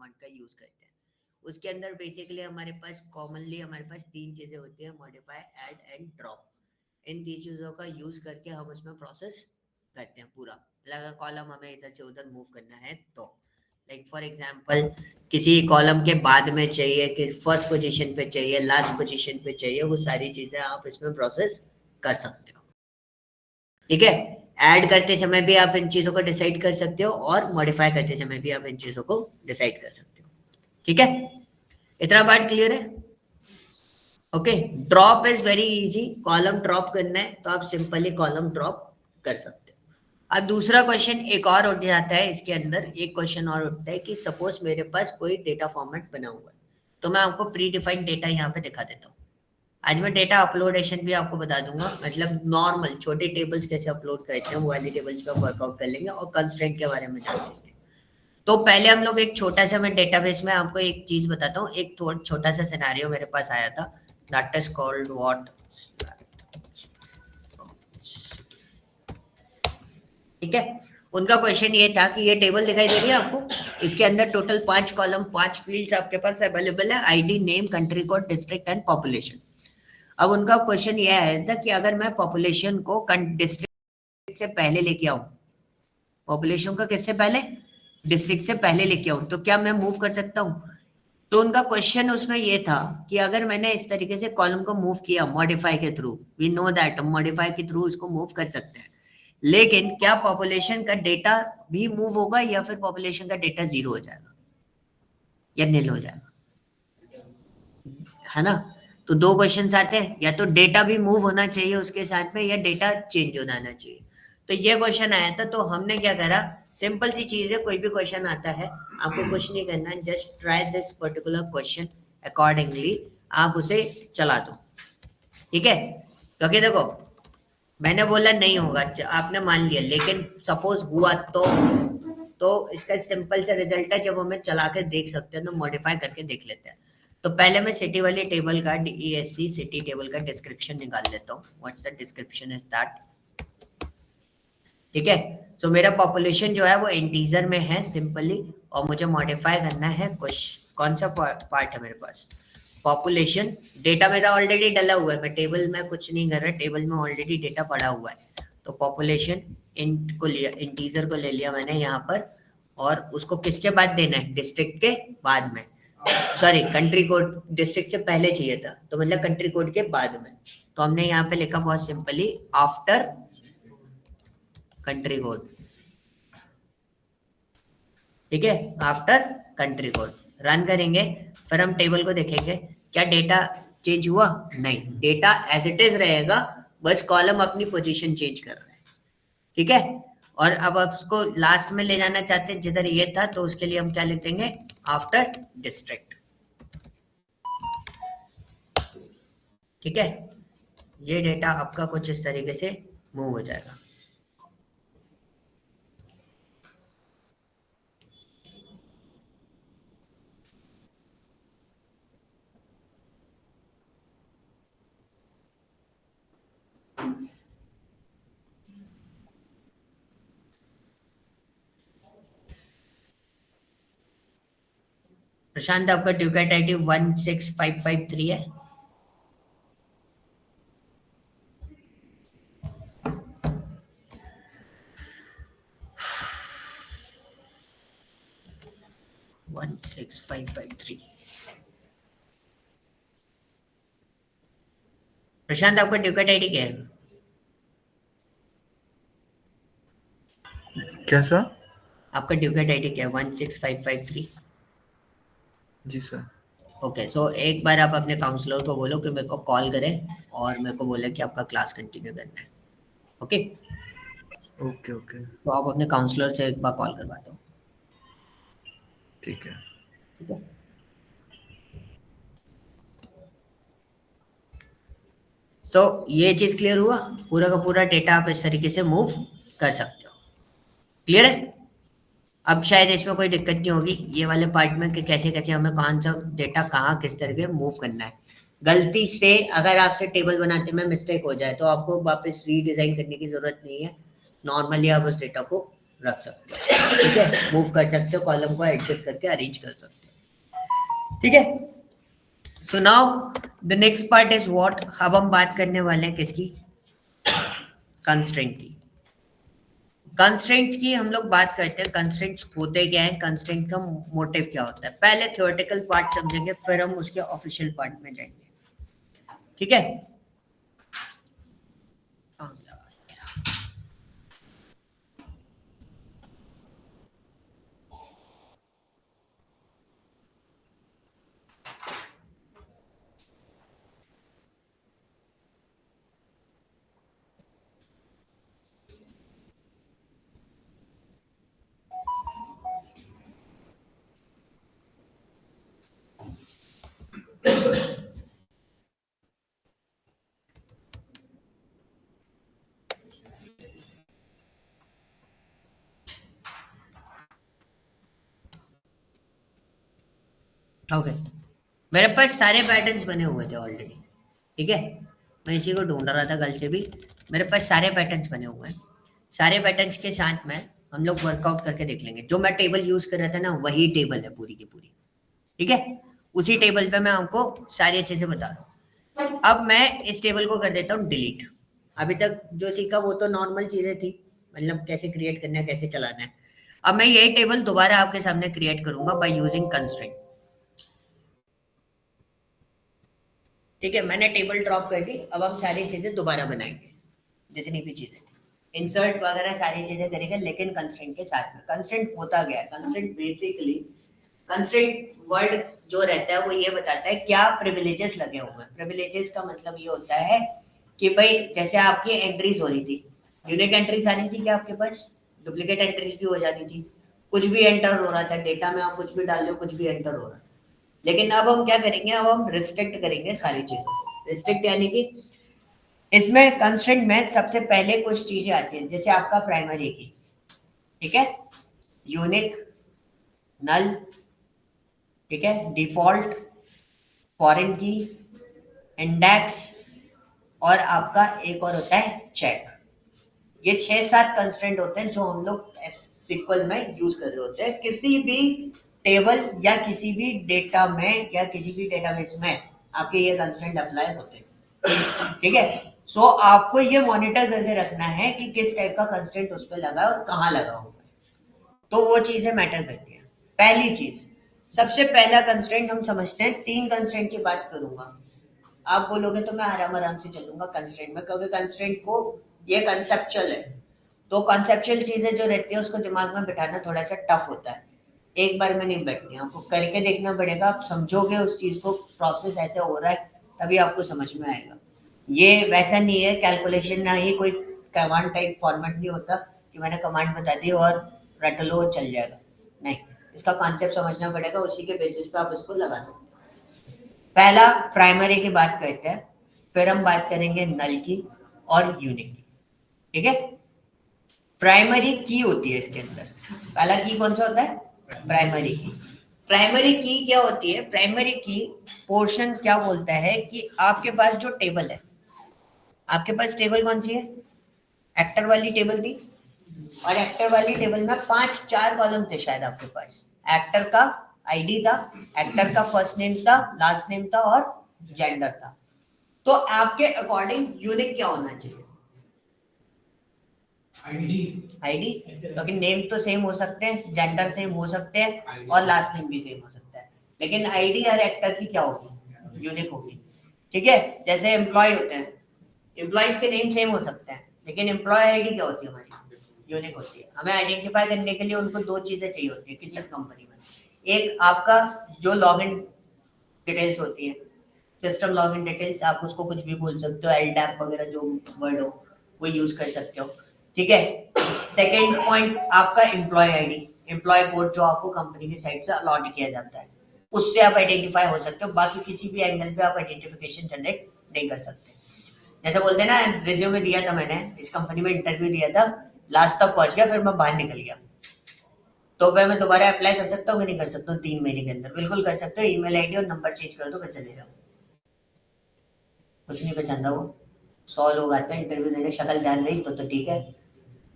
Command का use करते हैं। उसके अंदर बेसिकली हमारे पास कॉमनली हमारे पास तीन चीजें होती है, मॉडिफाई, ऐड एंड ड्रॉप। इन तीन चीजों का यूज करके हम उसमें प्रोसेस करते हैं पूरा। लगा कॉलम हमें इधर से उधर मूव करना है तो लाइक फॉर एग्जांपल किसी कॉलम के बाद में चाहिए कि फर्स्ट पोजीशन पे चाहिए, लास्ट पोजीशन पे चाहिए, वो सारी चीजें आप इसमें प्रोसेस कर सकते हो। ठीक है, ऐड करते समय भी आप इन चीजों को डिसाइड कर सकते हो और मॉडिफाई करते समय भी आप इन चीजों को डिसाइड कर सकते हो। ठीक है, इतना बात क्लियर है? Okay, drop is very easy. Column drop करना है तो आप सिंपली कॉलम ड्रॉप कर सकते हो। अब दूसरा क्वेश्चन एक और उठ जाता है, इसके अंदर एक क्वेश्चन और उठता है कि सपोज मेरे पास कोई डेटा फॉर्मेट बना हुआ है, तो मैं आपको प्री डिफाइंड डेटा यहाँ पे दिखा देता हूँ। आज मैं डेटा अपलोडेशन भी आपको बता दूंगा, मतलब नॉर्मल छोटे टेबल्स कैसे अपलोड करते हैं वो वाली टेबल्स पे वर्कआउट कर लेंगे और कंस्ट्रेंट के बारे में जान लेंगे। तो पहले हम लोग एक छोटा सा, मैं डेटाबेस में आपको एक चीज बताता हूँ। एक छोटा सा सिनेरियो मेरे पास आया था, दैट इज कॉल्ड व्हाट। ठीक है, उनका क्वेश्चन ये था कि ये टेबल दिखाई दे रही है आपको, इसके अंदर टोटल 5 कॉलम 5 फील्ड्स आपके पास अवेलेबल है, ID, name, country code, district and population. अब उनका क्वेश्चन ये आया था कि अगर मैं पॉपुलेशन को डिस्ट्रिक्ट से पहले लेके आऊं, पॉपुलेशन का किससे पहले, डिस्ट्रिक्ट से पहले लेके आऊं, तो क्या मैं मूव कर सकता हूं? तो उनका क्वेश्चन उसमें ये था कि अगर मैंने इस तरीके से कॉलम को मूव किया मॉडिफाई के through, we know that modify के थ्रू इसको मूव कर सकते हैं, लेकिन क्या पॉपुलेशन का डेटा भी मूव होगा या फिर पॉपुलेशन का डेटा 0 हो जाएगा या नील हो जाएगा, है ना? तो दो क्वेश्चंस आते हैं, या तो डेटा भी मूव होना चाहिए उसके साथ में या डेटा चेंज हो जाना चाहिए। तो ये क्वेश्चन आया था, तो हमने क्या करा, सिंपल सी चीज है, कोई भी क्वेश्चन आता है आपको कुछ नहीं करना है, just try this particular question accordingly, आप उसे चला दो। ठीक है, क्योंकि देखो मैंने बोला नहीं होगा, आपने मान लिया, लेकिन सपोज हुआ तो इसका सिंपल सा रिजल्ट है, जब हमें चला के देख सकते हैं तो मॉडिफाई करके देख लेते हैं। तो पहले मैं सिटी वाली टेबल का DESC सिटी टेबल का डिस्क्रिप्शन निकाल लेता हूँ। What's the description is that. ठीक है, तो मेरा पॉपुलेशन जो है वो इंटीजर में है सिंपली, और मुझे मॉडिफाई करना है कुछ, कौन सा पार्ट है मेरे पास, पॉपुलेशन। डेटा मेरा ऑलरेडी डला हुआ है, मैं टेबल में कुछ नहीं कर रहा, टेबल में ऑलरेडी डेटा पड़ा हुआ है। तो पॉपुलेशन इंट को लिया, इंटीजर को ले लिया मैंने यहाँ पर, और उसको किसके बाद देना है, डिस्ट्रिक्ट के बाद में, सॉरी कंट्री कोड, डिस्ट्रिक्ट से पहले चाहिए था, तो मतलब कंट्री कोड के बाद में। तो हमने यहाँ पे लिखा बहुत सिंपली आफ्टर कंट्री कोड। ठीक है, आफ्टर कंट्री कोड रन करेंगे, फिर हम टेबल को देखेंगे क्या डेटा चेंज हुआ, नहीं, डेटा एज इट इज रहेगा, बस कॉलम अपनी पोजीशन चेंज कर रहा है। ठीक है, और अब उसको लास्ट में ले जाना चाहते हैं जिधर ये था, तो उसके लिए हम क्या लिख देंगे, आफ्टर डिस्ट्रिक्ट। ठीक है, ये डेटा आपका कुछ इस तरीके से मूव हो जाएगा। प्रशांत, आपका ड्यूकेट आईडी 16553 है। प्रशांत, आपका ड्यूकेट आईडी क्या है? क्या सर? आपका ड्यूकेट आईडी क्या है? 16553। जी सर। ओके, सो एक बार आप अपने काउंसलर को बोलो कि मेरे को कॉल करें और मेरे को बोले कि आपका क्लास कंटिन्यू करना है। ओके, ओके ओके, तो आप अपने काउंसलर से एक बार कॉल करवा दो। ठीक है। ठीक है, सो ये चीज क्लियर हुआ, पूरा का पूरा डेटा आप इस तरीके से मूव कर सकते हो। क्लियर है? अब शायद इसमें कोई दिक्कत नहीं होगी ये वाले पार्ट में कि कैसे कैसे हमें कौन सा डेटा कहाँ किस तरीके मूव करना है। गलती से अगर आपसे टेबल बनाते में मिस्टेक हो जाए तो आपको वापस रीडिजाइन करने की जरूरत नहीं है, नॉर्मली आप उस डेटा को रख सकते हो, ठीक है, मूव कर सकते हो, कॉलम को एडजस्ट करके अरेंज कर सकते हो, ठीक है। So now the next part is what, अब हम बात करने वाले हैं किसकी, कंस्ट्रेंट की। कंस्ट्रेंट्स की हम लोग बात करते हैं, कंस्ट्रेंट्स होते क्या है, कंस्ट्रेंट का मोटिव क्या होता है, पहले थ्योरेटिकल पार्ट समझेंगे, फिर हम उसके ऑफिशियल पार्ट में जाएंगे, ठीक है। ओके, मेरे पास सारे पैटर्न्स बने हुए थे ऑलरेडी, ठीक है, मैं इसी को ढूंढ रहा था कल से भी, मेरे पास सारे पैटर्न्स बने हुए हैं, सारे पैटर्न्स के साथ में हम लोग वर्कआउट करके देख लेंगे, जो मैं टेबल यूज कर रहा था ना वही टेबल है पूरी की पूरी, ठीक है, उसी टेबल पे मैं आपको सारी अच्छे से बता रहा हूँ। अब मैं इस टेबल को कर देता हूँ डिलीट, अभी तक जो सीखा वो तो नॉर्मल चीजें थी, मतलब कैसे क्रिएट करना है, कैसे चलाना है। अब मैं यही टेबल दोबारा आपके सामने क्रिएट करूंगा बाय यूजिंग कंस्ट्रेंट, ठीक है, मैंने टेबल ड्रॉप कर दी, अब हम सारी चीजें दोबारा बनाएंगे, जितनी भी चीजें इंसर्ट वगैरह सारी चीजें करेंगे, लेकिन कंस्ट्रेंट के साथ में। कंस्ट्रेंट होता गया है, कंस्ट्रेंट बेसिकली, कंस्ट्रेंट वर्ड जो रहता है वो ये बताता है क्या प्रिविलेजेस लगे हुए हैं। प्रिविलेजेस का मतलब ये होता है कि भाई जैसे आपकी एंट्रीज हो रही थी, यूनिक एंट्रीज आ रही थी क्या आपके पास, डुप्लीकेट एंट्रीज भी हो जाती थी, कुछ भी एंटर हो रहा था डेटा में, आप कुछ भी डाल लो कुछ भी एंटर हो रहा था, लेकिन अब हम क्या करेंगे, अब हम रिस्ट्रिक्ट करेंगे सारी चीजों, रिस्ट्रिक्ट यानी कि इसमें कंस्ट्रेंट में सबसे पहले कुछ चीजें आती हैं, जैसे आपका प्राइमरी की, ठीक है, यूनिक, नल, ठीक है, डिफॉल्ट, फॉरेन की, इंडेक्स, और आपका एक और होता है चेक। ये 6-7 कंस्ट्रेंट होते हैं जो हम लोग SQL में यूज कर रहे होते हैं, किसी भी टेबल या किसी भी डेटा में या किसी भी डेटाबेस में आपके ये कंस्ट्रेंट अप्लाई होते हैं, ठीक है। सो आपको ये मॉनिटर करके रखना है कि किस टाइप का कंस्ट्रेंट उस पर लगा है और कहाँ लगा हुआ है, तो वो चीजें मैटर करती हैं। पहली चीज, सबसे पहला कंस्ट्रेंट हम समझते हैं, 3 कंस्ट्रेंट की बात करूंगा, आप बोलोगे तो मैं आराम आराम से चलूंगा कंस्ट्रेंट में, क्योंकि कंस्ट्रेंट को ये कंसेप्चुअल है, तो कंसेप्चुअल चीजें जो रहती है उसको दिमाग में बिठाना थोड़ा सा टफ होता है, एक बार में नहीं बैठती, आपको करके देखना पड़ेगा, आप समझोगे उस चीज को, प्रोसेस ऐसे हो रहा है तभी आपको समझ में आएगा। ये वैसा नहीं है कैलकुलेशन, ना ही कोई कमांड टाइप फॉर्मेट नहीं होता कि मैंने कमांड बता दी और रट लो और चल जाएगा, नहीं, इसका कॉन्सेप्ट समझना पड़ेगा, उसी के बेसिस पे आप इसको लगा सकते हो। पहला प्राइमरी की बात करते हैं, फिर हम बात करेंगे नल की और यूनिक की, ठीक है। प्राइमरी की होती है इसके अंदर, पहला की कौन सा होता है, प्राइमरी की। प्राइमरी की क्या होती है, प्राइमरी की पोर्शन क्या बोलता है कि आपके पास जो टेबल है, आपके पास टेबल कौन सी है, एक्टर वाली टेबल थी, और एक्टर वाली टेबल में 5-4 कॉलम थे शायद आपके पास, एक्टर का आईडी था, एक्टर का फर्स्ट नेम था, लास्ट नेम था और जेंडर था, तो आपके अकॉर्डिंग यूनिक क्या होना चाहिए, आईडी, क्योंकि नेम तो सेम हो सकते हैं, जेंडर सेम हो सकते हैं और लास्ट नेम भी सेम हो सकता है, लेकिन आईडी हर एक्टर की क्या होगी, यूनिक होगी, ठीक है। जैसे एम्प्लॉय होते हैं, एम्प्लॉयज के नेम सेम हो सकते हैं, लेकिन एम्प्लॉय आईडी क्या होती है हमारी, यूनिक होती है। हमें आइडेंटिफाई करने के लिए उनको 2 चीजें चाहिए होती है किसी भी कंपनी में, एक आपका जो लॉगिन डिटेल्स होती है, सिस्टम लॉगिन डिटेल्स, आप उसको कुछ भी बोल सकते हो, एलडैप वगैरह जो वर्ड हो वो यूज कर सकते हो, ठीक है। सेकेंड पॉइंट आपका एम्प्लॉय आईडी, एम्प्लॉय कोड जो आपको कंपनी की साइड से अलॉट किया जाता है, उससे आप आइडेंटिफाई हो सकते हो, बाकी किसी भी एंगल पे आप आइडेंटिफिकेशन जनरेट नहीं कर सकते। जैसे बोलते हैं ना, रिज्यूमे दिया था मैंने, इस कंपनी में इंटरव्यू दिया था, लास्ट तक पहुंच गया, फिर मैं बाहर निकल गया, तो फिर मैं दोबारा अप्लाई कर सकता हूँ कि नहीं कर सकता हूँ, 3 महीने के अंदर बिल्कुल कर सकते हो, ईमेल आईडी और नंबर चेंज कर दो, फिर चले जाओ, कुछ नहीं पहचान रहा वो, 100 लोग आते हैं इंटरव्यू देने, शक्ल ध्यान रही तो ठीक है,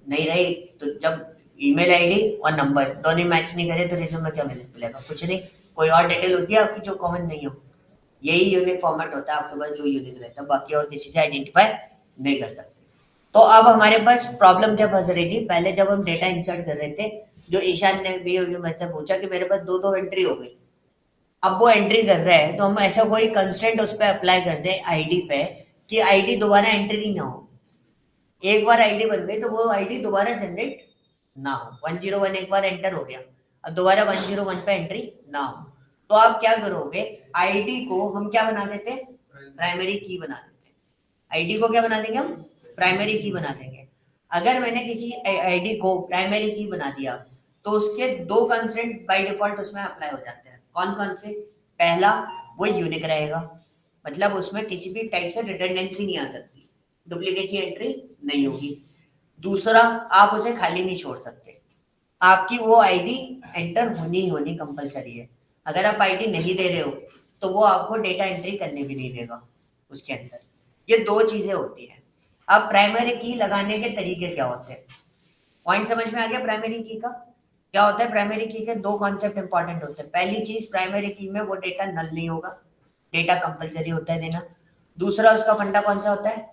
नहीं रही तो जब ईमेल आईडी और नंबर दोनों मैच नहीं करे तो रिज्यूम में क्या मिलेगा? कुछ नहीं। कोई और डिटेल होती है आपकी जो कॉमन नहीं हो? यही यूनिक फॉर्मेट होता है आपके पास जो यूनिक रहता है, बाकी और किसी से आइडेंटिफाई नहीं कर सकते। तो अब हमारे पास प्रॉब्लम क्या फंस रही थी? पहले जब हम डेटा इंसर्ट कर रहे थे, जो ईशान ने भी मेरे से पूछा कि मेरे पास दो एंट्री हो गई, अब वो एंट्री कर रहा है तो हम ऐसा कोई कंस्टेंट उस पर अप्लाई कर दें आईडी पे कि आईडी दोबारा एंट्री ना हो। एक बार आईडी बन गई तो वो आईडी दोबारा जनरेट ना हो। 101 एक बार एंटर हो गया, अब दोबारा 101 पे एंट्री ना हो। तो आप क्या करोगे? आईडी को हम क्या बना देते? प्राइमरी की बना देते। आईडी को क्या बना देंगे हम? प्राइमरी की बना देंगे। अगर मैंने किसी आईडी को प्राइमरी की बना दिया तो उसके दो कंस्ट्रेंट बाय डिफॉल्ट उसमें अप्लाई हो जाते हैं। कौन कौन से? पहला, वो यूनिक रहेगा, मतलब उसमें किसी भी टाइप से रिडंडेंसी नहीं आ सकती, डुप्लीकेसी एंट्री नहीं होगी। दूसरा, आप उसे खाली नहीं छोड़ सकते, आपकी वो आईडी एंटर होनी कंपलसरी है। अगर आप आईडी नहीं दे रहे हो तो वो आपको डेटा एंट्री करने भी नहीं देगा उसके अंदर। ये दो चीजें होती हैं। अब प्राइमरी की लगाने के तरीके क्या होते हैं? पॉइंट समझ में आ गया प्राइमरी की का? क्या होता है प्राइमरी की के? दो कॉन्सेप्ट इंपॉर्टेंट होते हैं। पहली चीज, प्राइमरी की में वो डेटा नल नहीं होगा, डेटा कंपलसरी होता है देना। दूसरा उसका फंडा कौन सा होता है?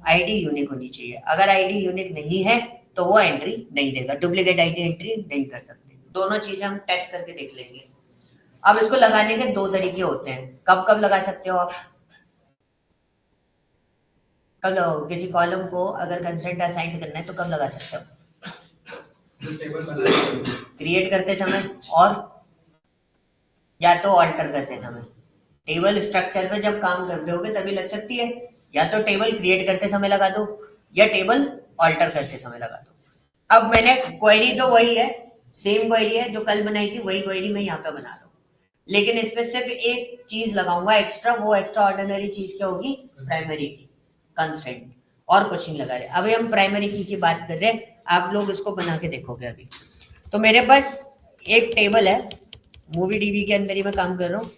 आईडी यूनिक होनी चाहिए। अगर आईडी यूनिक नहीं है तो वो एंट्री नहीं देगा, डुप्लीकेट आईडी एंट्री नहीं कर सकते। दोनों चीजें हम टेस्ट करके देख लेंगे। अब इसको लगाने के दो तरीके होते हैं। कब कब लगा सकते हो आप? कब लगाओ? किसी कॉलम को अगर कंस्ट्रेंट असाइन करना है तो कब लगा सकते हो? क्रिएट करते समय और या तो ऑल्टर करते समय। टेबल स्ट्रक्चर पे जब काम कर रहे होगे तभी लग सकती है। या तो टेबल क्रिएट करते समय लगा दो या टेबल ऑल्टर करते समय लगा दो। अब मैंने क्वेरी तो वही है, सेम क्वेरी है जो कल बनाई थी, वही क्वेरी मैं यहाँ पे बना रहा हूँ, लेकिन इसमें सिर्फ एक चीज लगाऊंगा एक्स्ट्रा। वो एक्स्ट्रा ऑर्डिनरी चीज क्या होगी? प्राइमरी की कंस्ट्रेंट, और कुछ नहीं लगा रहे। अभी हम प्राइमरी की बात कर रहे हैं, आप लोग इसको बना के देखोगे अभी। तो मेरे पास एक टेबल है, मूवी डीबी के अंदर ही मैं काम कर रहा हूँ।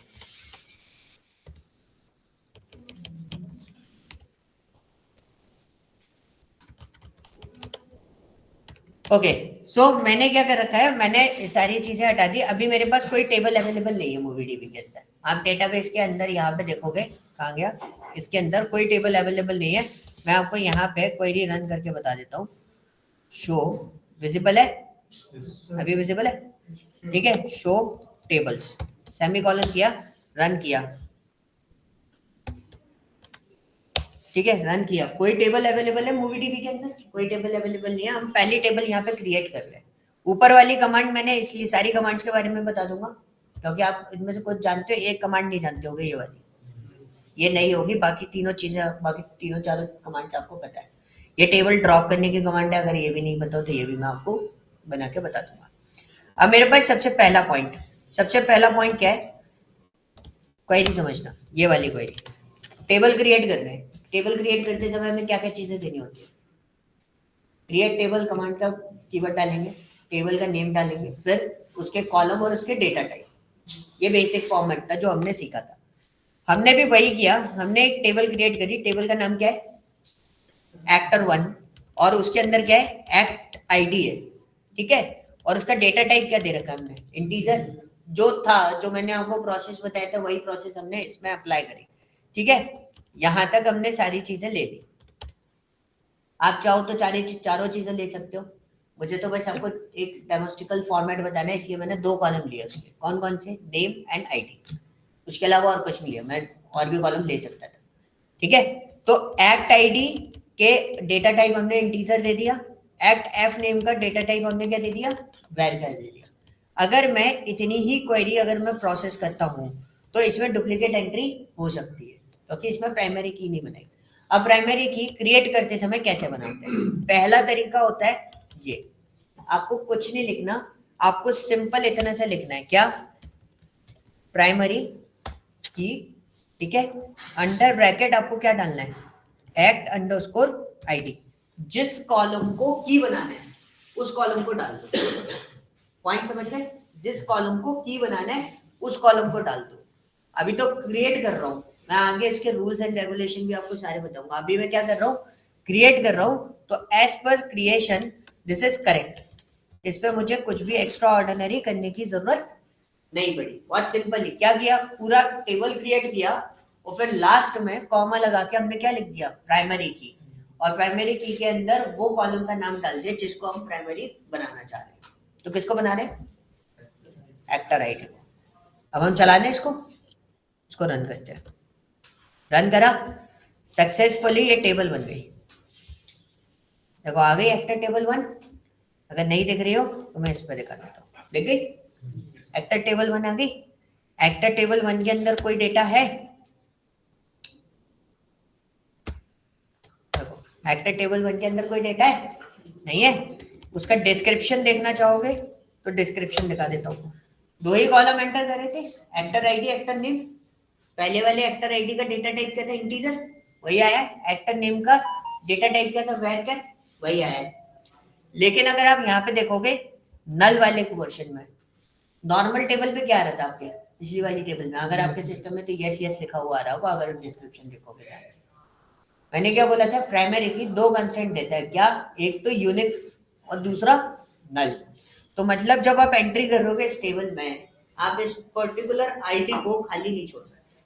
ओके, सो मैंने क्या कर रखा है, मैंने सारी चीजें हटा दी। अभी मेरे पास कोई टेबल अवेलेबल नहीं है मूवी डीबी के अंदर। आप डेटाबेस के अंदर यहाँ पे देखोगे, कहाँ गया? इसके अंदर कोई टेबल अवेलेबल नहीं है। मैं आपको यहाँ पे क्वेरी रन करके बता देता हूँ। शो विजिबल है? अभी विजिबल है? ठीक है, शो टेबल्स, सेमीकोलन किया, रन किया, ठीक है, रन किया। कोई टेबल अवेलेबल है मूवी डीबी के अंदर? कोई टेबल अवेलेबल नहीं है। हम पहली टेबल यहाँ पे क्रिएट कर रहे हैं। ऊपर वाली कमांड मैंने इसलिए सारी कमांड्स के बारे में बता दूंगा क्योंकि आप इनमें से कुछ जानते हो, एक कमांड नहीं जानते होगे, ये वाली, ये नहीं होगी। बाकी तीनों चीजें, बाकी तीनों चारों कमांड्स आपको पता है। ये टेबल ड्रॉप करने की कमांड है, अगर ये भी नहीं पता हो तो ये भी मैं आपको बना के बता दूंगा। अब मेरे पास सबसे पहला पॉइंट क्या है? क्वेरी समझना, ये वाली क्वेरी। टेबल क्रिएट कर रहे हैं, टेबल क्रिएट करते समय हमें क्या क्या चीजें देनी होती है? क्रिएट टेबल कमांड का कीवर्ड डालेंगे, टेबल का नेम डालेंगे, फिर उसके कॉलम और उसके डेटा टाइप। ये बेसिक फॉर्मेट था जो हमने सीखा था। हमने भी वही किया, हमने एक टेबल क्रिएट करी। टेबल का नाम क्या है? एक्टर 1, और उसके अंदर क्या है? एक्ट आईडी है, ठीक है। और उसका डेटा टाइप क्या दे रखा है हमने? इंटीजर। जो था, जो मैंने आपको प्रोसेस बताया था, वही प्रोसेस हमने इसमें अप्लाई करी, ठीक है। यहां तक हमने सारी चीजें ले ली। आप चाहो तो चारों चीजें ले सकते हो। मुझे तो बस आपको एक डेमोस्टिकल फॉर्मेट बताना है, इसलिए मैंने दो कॉलम लिए उसके। कौन कौन से? Name and ID. उसके अलावा और कुछ नहीं लिया, मैं और भी कॉलम ले सकता था, ठीक है। तो एक्ट आईडी के डेटा टाइप हमने इंटीजर दे दिया। एक्ट एफ नेम का डेटा टाइप हमने क्या दे दिया? वेरिफाई दे दिया। अगर मैं इतनी ही क्वेरी अगर मैं प्रोसेस करता हूं तो इसमें डुप्लीकेट एंट्री हो सकती है क्योंकि इसमें प्राइमरी की नहीं बनाई। अब प्राइमरी की क्रिएट करते समय कैसे बनाते हैं? पहला तरीका होता है ये, आपको कुछ नहीं लिखना, आपको सिंपल इतना सा लिखना है, क्या? प्राइमरी की, ठीक है। अंडर ब्रैकेट आपको क्या डालना है? Act underscore ID. जिस कॉलम को की बनाना है उस कॉलम को डाल दो। पॉइंट समझ गए? जिस कॉलम को की बनाना है उस कॉलम को डाल दो। अभी तो क्रिएट कर रहा हूं मैं, आगे इसके रूल्स एंड रेगुलेशन भी आपको सारे बताऊंगा। अभी मैं क्या कर रहा हूँ? क्रिएट कर रहा हूँ। तो as per creation this is correct, इस पे मुझे कुछ भी एक्स्ट्रा ऑर्डिनरी करने की जरूरत नहीं पड़ी। बहुत सिंपल, क्या किया, पूरा टेबल क्रिएट किया और फिर लास्ट में कॉमा लगा के हमने क्या लिख दिया, प्राइमरी की, और प्राइमरी की के अंदर वो कॉलम का नाम डाल दिया जिसको हम प्राइमरी बनाना चाह रहे हैं। तो किसको बना रहे हैं, एक्टर आईडी को। अब हम चला दें इसको रन करते हैं। रन करा, सक्सेसफुली ये टेबल बन गई। देखो आ गई एक्टर टेबल 1। अगर नहीं दिख रही हो तो मैं इस पर दिखा देता हूँ। देख गई एक्टर टेबल 1 आ गई। एक्टर टेबल 1 के अंदर कोई डेटा है, देखो एक्टर टेबल 1 के अंदर कोई डेटा है नहीं है। उसका डिस्क्रिप्शन देखना चाहोगे तो डिस्क्रिप्शन दिखा देता हूँ। 2 ही कॉलम एंटर करे थे, एक्टर आईडी, एक्टर नेम। पहले वाले एक्टर आईडी का डेटा टाइप क्या था, इंटीजर, वही आया। एक्टर नेम का डेटा टाइप क्या था, वैर, वही आया। लेकिन अगर आप यहाँ पे देखोगे नल वाले क्वेश्चन में, नॉर्मल टेबल पे क्या आ रहा था आपके पिछली वाली टेबल में, अगर आपके सिस्टम में तो यस यस लिखा हुआ आ रहा होगा अगर डिस्क्रिप्शन देखोगे ध्यान से। मैंने क्या बोला था, प्राइमरी की 2 कंस्ट्रेंट देता है, क्या, एक तो यूनिक और दूसरा नल। तो मतलब जब आप एंट्री करोगे इस टेबल में, आप इस पर्टिकुलर आईडी को खाली नहीं छोड़ सकते,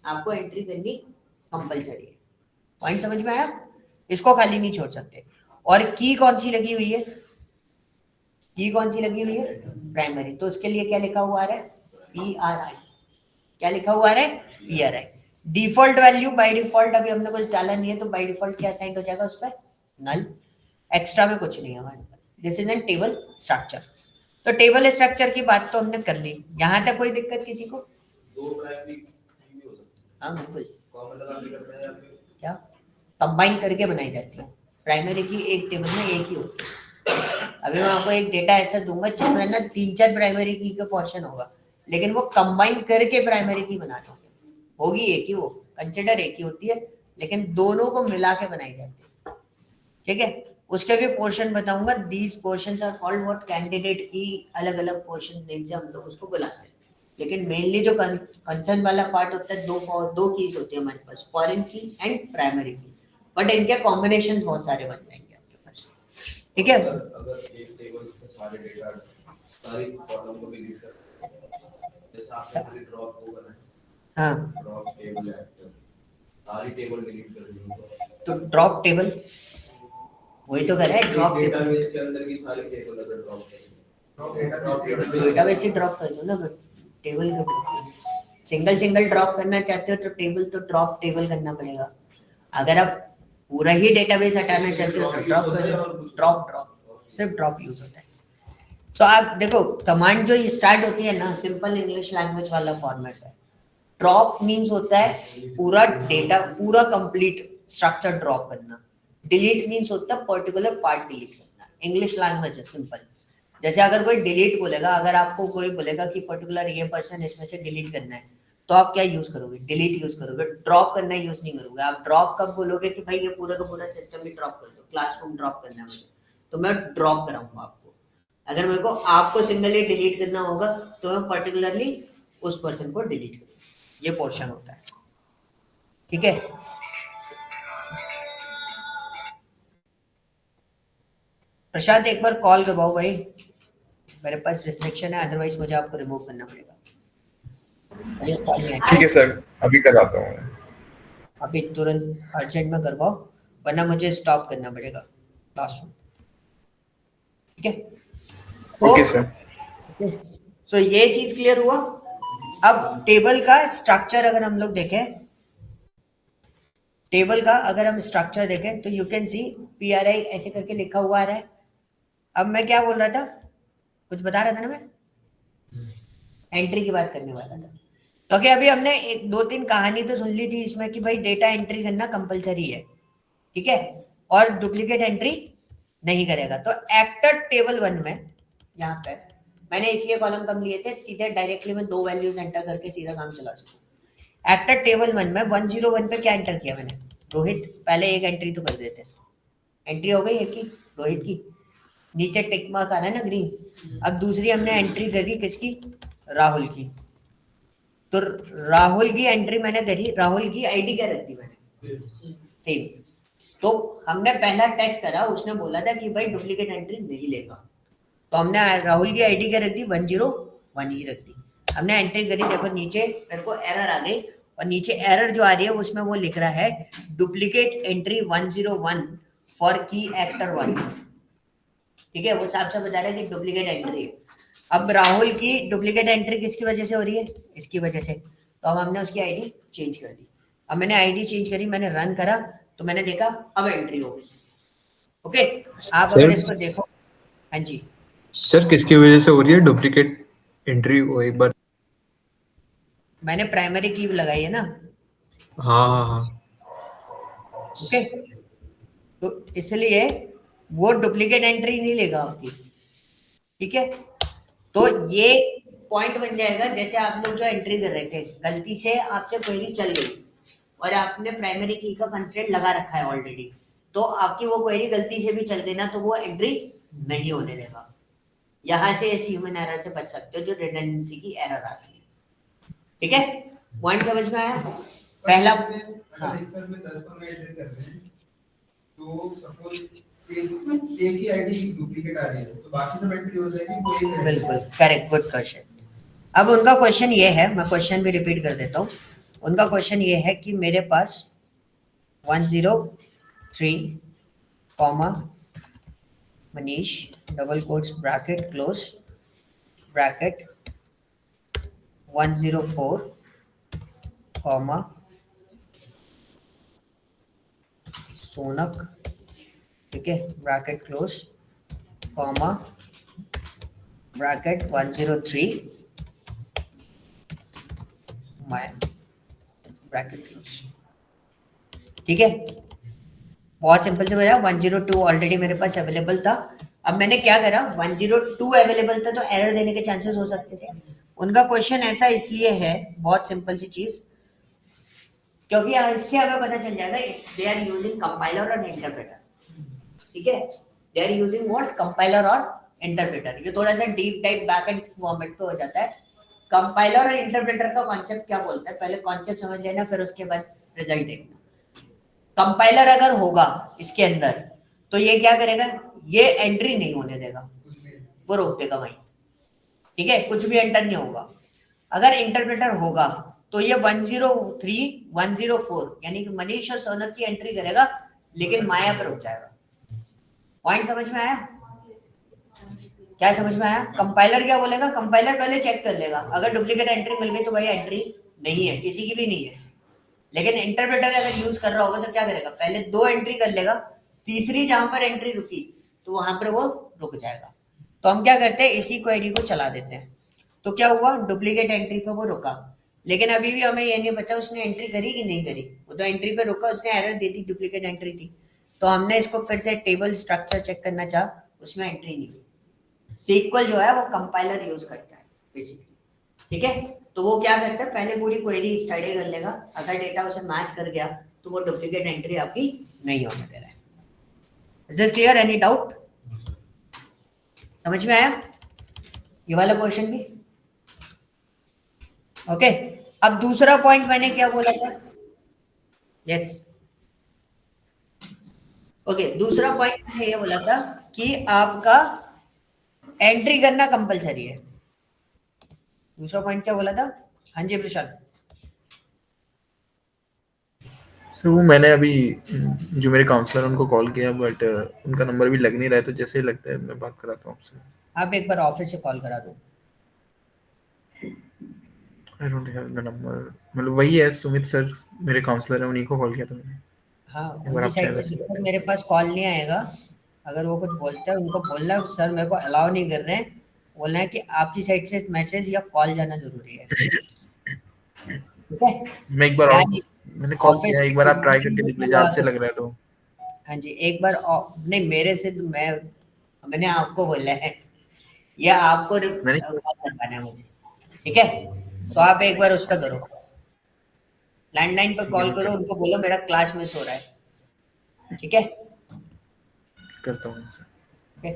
आपको एंट्री करनी कंपलसरी है। पॉइंट समझ में आया, इसको खाली नहीं छोड़ सकते। और की कौन सी लगी हुई है, की कौन सी लगी हुई है, प्राइमरी। तो उसके लिए क्या लिखा हुआ आ रहा है, PRI। क्या लिखा हुआ आ रहा है, PRI। Default value by default, अभी हमने कुछ डाला नहीं है तो बाय डिफॉल्ट क्या असाइन हो जाएगा उस पर, नल। एक्स्ट्रा में कुछ नहीं है हमारे पास। This is an table structure. तो टेबल स्ट्रक्चर की बात तो हमने कर ली, यहां तक कोई दिक्कत किसी को? हाँ बिल्कुल, क्या कंबाइन करके बनाई जाती है। प्राइमरी की एक टेबल में एक ही होती है। अभी मैं आपको एक डेटा ऐसा दूंगा जिसमें ना 3-4 प्राइमरी की का पोर्शन होगा, लेकिन वो कंबाइन करके प्राइमरी की बनाना होगी, एक ही, वो कंसिडर एक ही होती है, लेकिन दोनों को मिला के बनाई जाती है। ठीक है, उसके भी पोर्शन बताऊंगा। These portions are called what, candidate की अलग अलग पोर्शन नेम से हम लोग उसको बुलाते हैं। लेकिन मेनली जो कंसर्न वाला पार्ट होता है, दो कीज होती है हमारे पास, फॉरेन की एंड प्राइमरी की, बट इनके कॉम्बिनेशन बहुत सारे बन जाएंगे आपके पास। ठीक है, अगर एक टेबल में सारे डेटा सारी कॉलम को डिलीट कर, जैसे आपने ड्रॉप को बनाया, हाँ ड्रॉप टेबल एक्टर सारी टेबल डिलीट कर दी, तो ड्रॉप टेबल वही तो कर रहा है, ड्रॉप डेटाबेस के अंदर की सारी टेबल अगर ड्रॉप कर, डेटाबेस ही ड्रॉप कर दो ना, बट टेबल को ड्रॉप, सिंगल ड्रॉप करना चाहते हो तो टेबल तो ड्रॉप टेबल करना पड़ेगा। अगर आप पूरा ही डेटाबेस हटाना चाहते हो तो ड्रॉप कर दो, ड्रॉप सिर्फ ड्रॉप यूज होता है। तो आप देखो कमांड जो स्टार्ट होती है ना, सिंपल इंग्लिश लैंग्वेज वाला फॉर्मेट है। ड्रॉप मीन्स होता है पूरा डेटा, पूरा कंप्लीट स्ट्रक्चर ड्रॉप करना। डिलीट मीन्स होता है पर्टिकुलर पार्ट डिलीट करना। इंग्लिश लैंग्वेज है सिंपल। जैसे अगर कोई डिलीट बोलेगा, अगर आपको कोई बोलेगा कि पर्टिकुलर ये पर्सन इसमें से डिलीट करना है, तो आप क्या यूज करोगे, डिलीट यूज करोगे, ड्रॉप करना यूज नहीं करोगे। आप ड्रॉप कब बोलोगे कि भाई ये पूरा का पूरा सिस्टम ही ड्रॉप कर दो, क्लासरूम ड्रॉप करना है मुझे, तो मैं ड्रॉप कराऊंगा आपको। अगर मेरे को आपको सिंगली डिलीट करना होगा तो मैं पर्टिकुलरली उस पर्सन को डिलीट करूंगा। ये पोर्शन होता है, ठीक है। प्रशांत एक बार कॉल करवाओ भाई, मेरे पास रिस्ट्रिक्शन है, अदरवाइज मुझे आपको रिमूव करना पड़ेगा। ठीक है सर, अभी कराता हूँ। अभी तुरंत अर्जेंट में करवाओ, वरना मुझे स्टॉप करना पड़ेगा क्लासरूम। ठीक है, ओके सर। सो ये चीज क्लियर हुआ। अब टेबल का स्ट्रक्चर अगर हम लोग देखें, टेबल का अगर हम स्ट्रक्चर देखें तो यू कैन सी PRI ऐसे करके लिखा हुआ आ रहा है। अब मैं क्या बोल रहा था, कुछ बता रहा था ना मैं, एंट्री की बात करने वाला था। क्योंकि अभी हमने 1-2-3 कहानी तो सुन ली थी इसमें कि भाई डेटा एंट्री करना कंपलसरी है, ठीक है, और डुप्लीकेट एंट्री नहीं करेगा। तो एक्टर टेबल 1 में यहाँ पे मैंने इसलिए कॉलम कम लिए थे, सीधे डायरेक्टली में 2 वैल्यूज एंटर करके सीधा काम चला सकूं। एक्टर टेबल 1 में 101 पे क्या एंटर किया मैंने, रोहित। पहले एक एंट्री तो कर देते, एंट्री हो गई एक की, रोहित की, नीचे टिक मार्क आ रहा है ना ग्रीन। अब दूसरी हमने एंट्री करी किसकी, राहुल की। तो राहुल की एंट्री मैंने करी, राहुल की आईडी क्या रख दी मैंने, सेम। तो हमने पहला टेस्ट करा, उसने बोला था कि भाई डुप्लीकेट एंट्री नहीं लेगा, तो हमने राहुल की आईडी क्या रख दी 101 ही रख दी। हमने एंट्री करी, देखो नीचे मेरे को एरर आ गई, और नीचे एरर जो आ रही है उसमें वो लिख रहा है डुप्लीकेट एंट्री 101 फॉर की एक्टर 1। ठीक है, वो साफ साफ बता रहा है कि डुप्लीकेट एंट्री है। अब राहुल की डुप्लीकेट एंट्री किसकी वजह से हो रही है, इसकी वजह से, तो अब हमने उसकी आईडी चेंज कर दी। अब मैंने आईडी चेंज करी, मैंने रन करा, तो मैंने देखा अब एंट्री हो गई। ओके, आप अगर इसको देखो, हाँ जी सर किसकी वजह से हो रही है डुप्लीकेट एंट्री? वो एक बार मैंने प्राइमरी की लगाई है ना। हाँ हाँ हाँ ओके, तो इसलिए वो डुप्लीकेट एंट्री नहीं लेगा आपकी। ठीक है, तो ये पॉइंट बन जाएगा, जैसे आप लोग जो एंट्री कर रहे थे, गलती से आपसे क्वेरी चल गई और आपने प्राइमरी की का कंस्ट्रेंट लगा रखा है ऑलरेडी, तो आपकी वो क्वेरी गलती से भी चल गई ना, तो वो एंट्री नहीं होने देगा। यहां से इस ह्यूमन एरर से बच सकते हो जो रिडंडेंसी की एरर आती है। ठीक है, पॉइंट समझ में आया? पहला अगर एक्सेल में 10 एंट्री कर रहे हैं तो सपोज एक ही आईडी की डुप्लीकेट आ रही है तो बाकी सब एंट्री हो जाएगी, वो एक रहेगी। बिल्कुल करेक्ट, गुड क्वेश्चन। अब उनका क्वेश्चन ये है, मैं क्वेश्चन भी रिपीट कर देता हूँ। उनका क्वेश्चन ये है कि मेरे पास 103 comma Manish double quotes bracket close bracket 104 comma Shaunak, ठीक है, bracket close comma bracket 103 my bracket close. ठीक है, बहुत सिंपल से मेरा 102 ऑलरेडी मेरे पास अवेलेबल था। अब मैंने क्या करा, 102 अवेलेबल था तो एरर देने के चांसेस हो सकते थे। उनका क्वेश्चन ऐसा इसलिए है, बहुत सिंपल सी चीज, क्योंकि इससे हमें पता चल जाएगा दे आर यूजिंग कंपाइलर और इंटरप्रेटर। ठीक है, they are using what, compiler और इंटरप्रेटर। ये थोड़ा सा deep type back end format पे हो जाता है। कंपाइलर और इंटरप्रेटर का कॉन्सेप्ट क्या बोलता है, पहले कॉन्सेप्ट समझ लेना, फिर उसके बाद रिजल्ट देखना। कंपाइलर अगर होगा इसके अंदर तो ये क्या करेगा, ये एंट्री नहीं होने देगा, वो रोक देगा वहीं। ठीक है, कुछ भी एंटर नहीं होगा। अगर इंटरप्रेटर होगा तो ये 103 104 यानी कि मनीष और सोनक की एंट्री करेगा, लेकिन माया पर रुक जाएगा। पॉइंट समझ में आया? क्या समझ में आया? कंपाइलर क्या बोलेगा, कंपाइलर पहले चेक कर लेगा, अगर डुप्लीकेट एंट्री मिल गई तो भाई एंट्री नहीं है, किसी की भी नहीं है। लेकिन इंटरप्रेटर अगर यूज कर रहा होगा तो क्या करेगा, पहले 2 एंट्री कर लेगा, तीसरी जहां पर एंट्री रुकी तो वहां पर वो रुक जाएगा। तो हम क्या करते हैं, इसी क्वेरी को चला देते हैं। तो क्या हुआ, डुप्लीकेट एंट्री पे वो रुका, लेकिन अभी भी हमें ये नहीं पता उसने एंट्री करी कि नहीं करी। वो तो एंट्री पे रुका, उसने एरर दे दी, डुप्लीकेट एंट्री थी। तो हमने इसको फिर से टेबल स्ट्रक्चर चेक करना चाहा, उसमें एंट्री नहीं हुई। सीक्वल जो है वो कंपाइलर यूज करता है बेसिकली। ठीक है, तो वो क्या करता है, पहले पूरी क्वेरी स्टडी कर लेगा, अगर डेटा उसे मैच कर गया तो वो डुप्लीकेट एंट्री आपकी नहीं होने दे रहा है। Is this clear? Any doubt? समझ में आया ये वाला क्वेश्चन भी? ओके, अब दूसरा पॉइंट मैंने क्या बोला था, यस ओके, दूसरा पॉइंट मैंने ये बोला था कि आपका एंट्री करना कंपलसरी है। दूसरा पॉइंट क्या बोला था? हाँ जी प्रशांत। सर वो मैंने अभी जो मेरे काउंसलर उनको कॉल किया, बट उनका नंबर भी लग नहीं रहा है, तो जैसे ही लगता है मैं बात कराता हूँ आपसे। आप एक बार ऑफिस से कॉल करा दो। I don't have the number, मतलब वही है सुमित सर मेरे काउंसलर है, उन्हीं को कॉल किया था मैंने। हाँ, एक बार उनकी आप साइड चाहे से वैसे जब तक मेरे पास कॉल नहीं आएगा, अगर वो कुछ बोलते हैं उनको बोलना सर मेरे को अलाउ नहीं कर रहे हैं, बोलना है कि आपकी साइड से मैसेज या कॉल जाना जरूरी है। ठीक है, मैं एक बार और यानी मैंने कॉल ऑफिस किया, एक बार आप ट्राई करके देख लीजिए, आपसे लग रहा है तो। हाँ जी, एक बार नहीं मेरे से तो मैंने आपको बोला है या आपको मैंने कॉल करवाना है मुझे। ठीक है, तो आप एक बार उस पर करो, लैंडलाइन पर ठीक है, कॉल मैं करो, उनको बोलो मेरा क्लास मिस हो रहा है। ठीक है, करता हूँ। ओके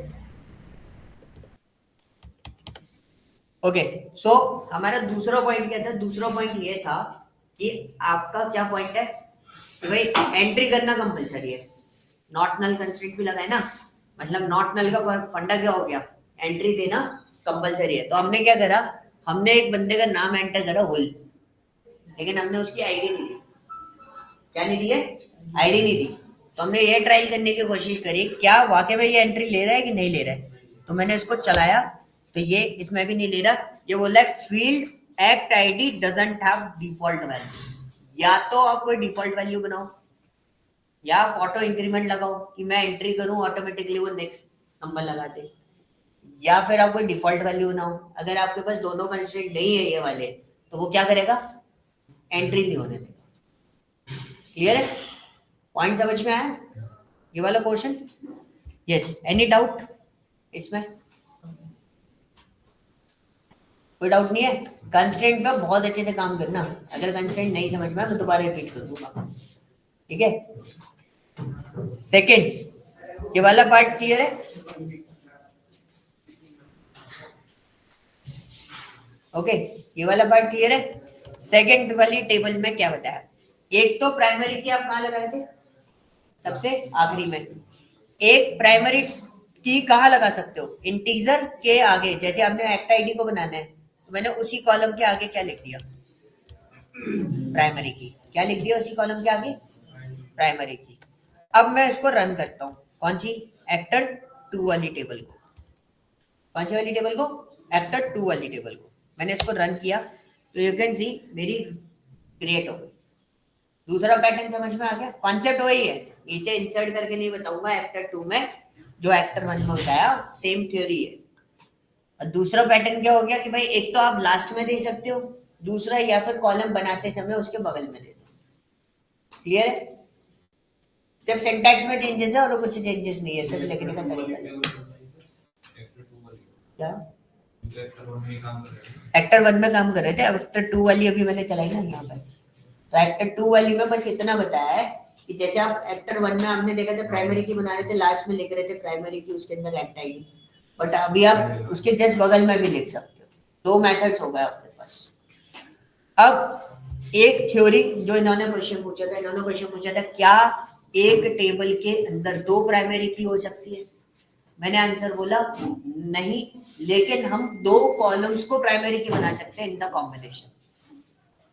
ओके, सो हमारा दूसरा पॉइंट क्या था, दूसरा पॉइंट ये था कि आपका क्या पॉइंट है कि भाई एंट्री करना कंपलसरी है। नॉट नल कंस्ट्रेंट भी लगाए ना, मतलब नॉट नल का फंडा क्या हो गया, एंट्री देना कंपलसरी है। तो हमने क्या करा, हमने एक बंदे का नाम एंटर करा होल, लेकिन हमने उसकी आईडी नहीं दी। क्या नहीं दी है? आईडी नहीं दी। तो हमने ये ट्रायल करने की कोशिश करी क्या वाकई में ये एंट्री ले रहा है कि नहीं ले रहा है। तो मैंने इसको चलाया तो ये इसमें भी नहीं ले रहा, ये बोला है field act ID doesn't have default value. या तो आप कोई डिफॉल्ट वैल्यू बनाओ या आप ऑटो इंक्रीमेंट लगाओ कि मैं एंट्री करूं ऑटोमेटिकली वो नेक्स्ट नंबर लगा दे, या फिर आप कोई डिफॉल्ट वैल्यू बनाओ। अगर आपके पास दोनों कंस्ट्रेंट नहीं है ये वाले तो वो क्या करेगा, एंट्री नहीं होने देगा। क्लियर है? पॉइंट समझ में आया ये वाला क्वेश्चन? यस, एनी डाउट इसमें? कोई डाउट नहीं है? कंस्ट्रेंट पे बहुत अच्छे से काम करना, अगर कंस्ट्रेंट नहीं समझ में आया मैं दोबारा रिपीट कर दूंगा, ठीक है? सेकंड, ये वाला पार्ट क्लियर है? ओके, ये वाला पार्ट क्लियर है? सेकंड वाली टेबल में क्या बताया, एक तो प्राइमरी की आप कहाँ लगाए थे, सबसे आखिरी में। एक प्राइमरी की कहाँ लगा सकते हो, इंटीजर के आगे। जैसे आपने एक्ट आईडी को बनाना है तो मैंने उसी कॉलम के आगे क्या लिख दिया, प्राइमरी की। क्या लिख दिया उसी कॉलम के आगे, प्राइमरी की। अब मैं इसको रन करता हूँ, कौन सी, एक्टर 2 वाली टेबल को। कौन सी वाली टेबल को, एक्टर 2 वाली टेबल को। मैंने इसको रन किया तो यू कैन सी मेरी क्रिएट हो गई। दूसरा पैटर्न समझ में आ गया? कॉन्सेप्ट वही है, नीचे इंसर्ट करके नहीं बताऊंगा एक्टर 2 में जो एक्टर 1 में बताया, सेम थ्योरी है। और दूसरा पैटर्न क्या हो गया कि भाई एक तो आप लास्ट में दे सकते हो, दूसरा या फिर कॉलम बनाते समय उसके बगल में दे दो। क्लियर है? सिर्फ सिंटैक्स में चेंजेस है और कुछ चेंजेस नहीं है, सिर्फ लिखने का तरीका। क्या एक्टर 1 में काम कर रहे थे, अब एक्टर 2 वाली अभी मैंने चलाई ना यहाँ पर। तो एक्टर 2 वाली में बस इतना बताया है कि जैसे आप एक्टर 1 में हमने देखा था प्राइमरी की बना रहे थे, लास्ट में लिख रहे थे प्राइमरी की, उसके अंदर एक्ट आईडी, बट अभी आप उसके जस्ट बगल में भी लिख सकते हो। दो मेथड्स हो गए आपके पास। अब एक थ्योरी जो इन्होंने क्वेश्चन पूछा था, इन्होंने क्वेश्चन पूछा था क्या एक टेबल के अंदर 2 प्राइमरी की हो सकती है? मैंने आंसर बोला नहीं, लेकिन हम 2 कॉलम्स को प्राइमरी की बना सकते हैं इन द कॉम्बिनेशन।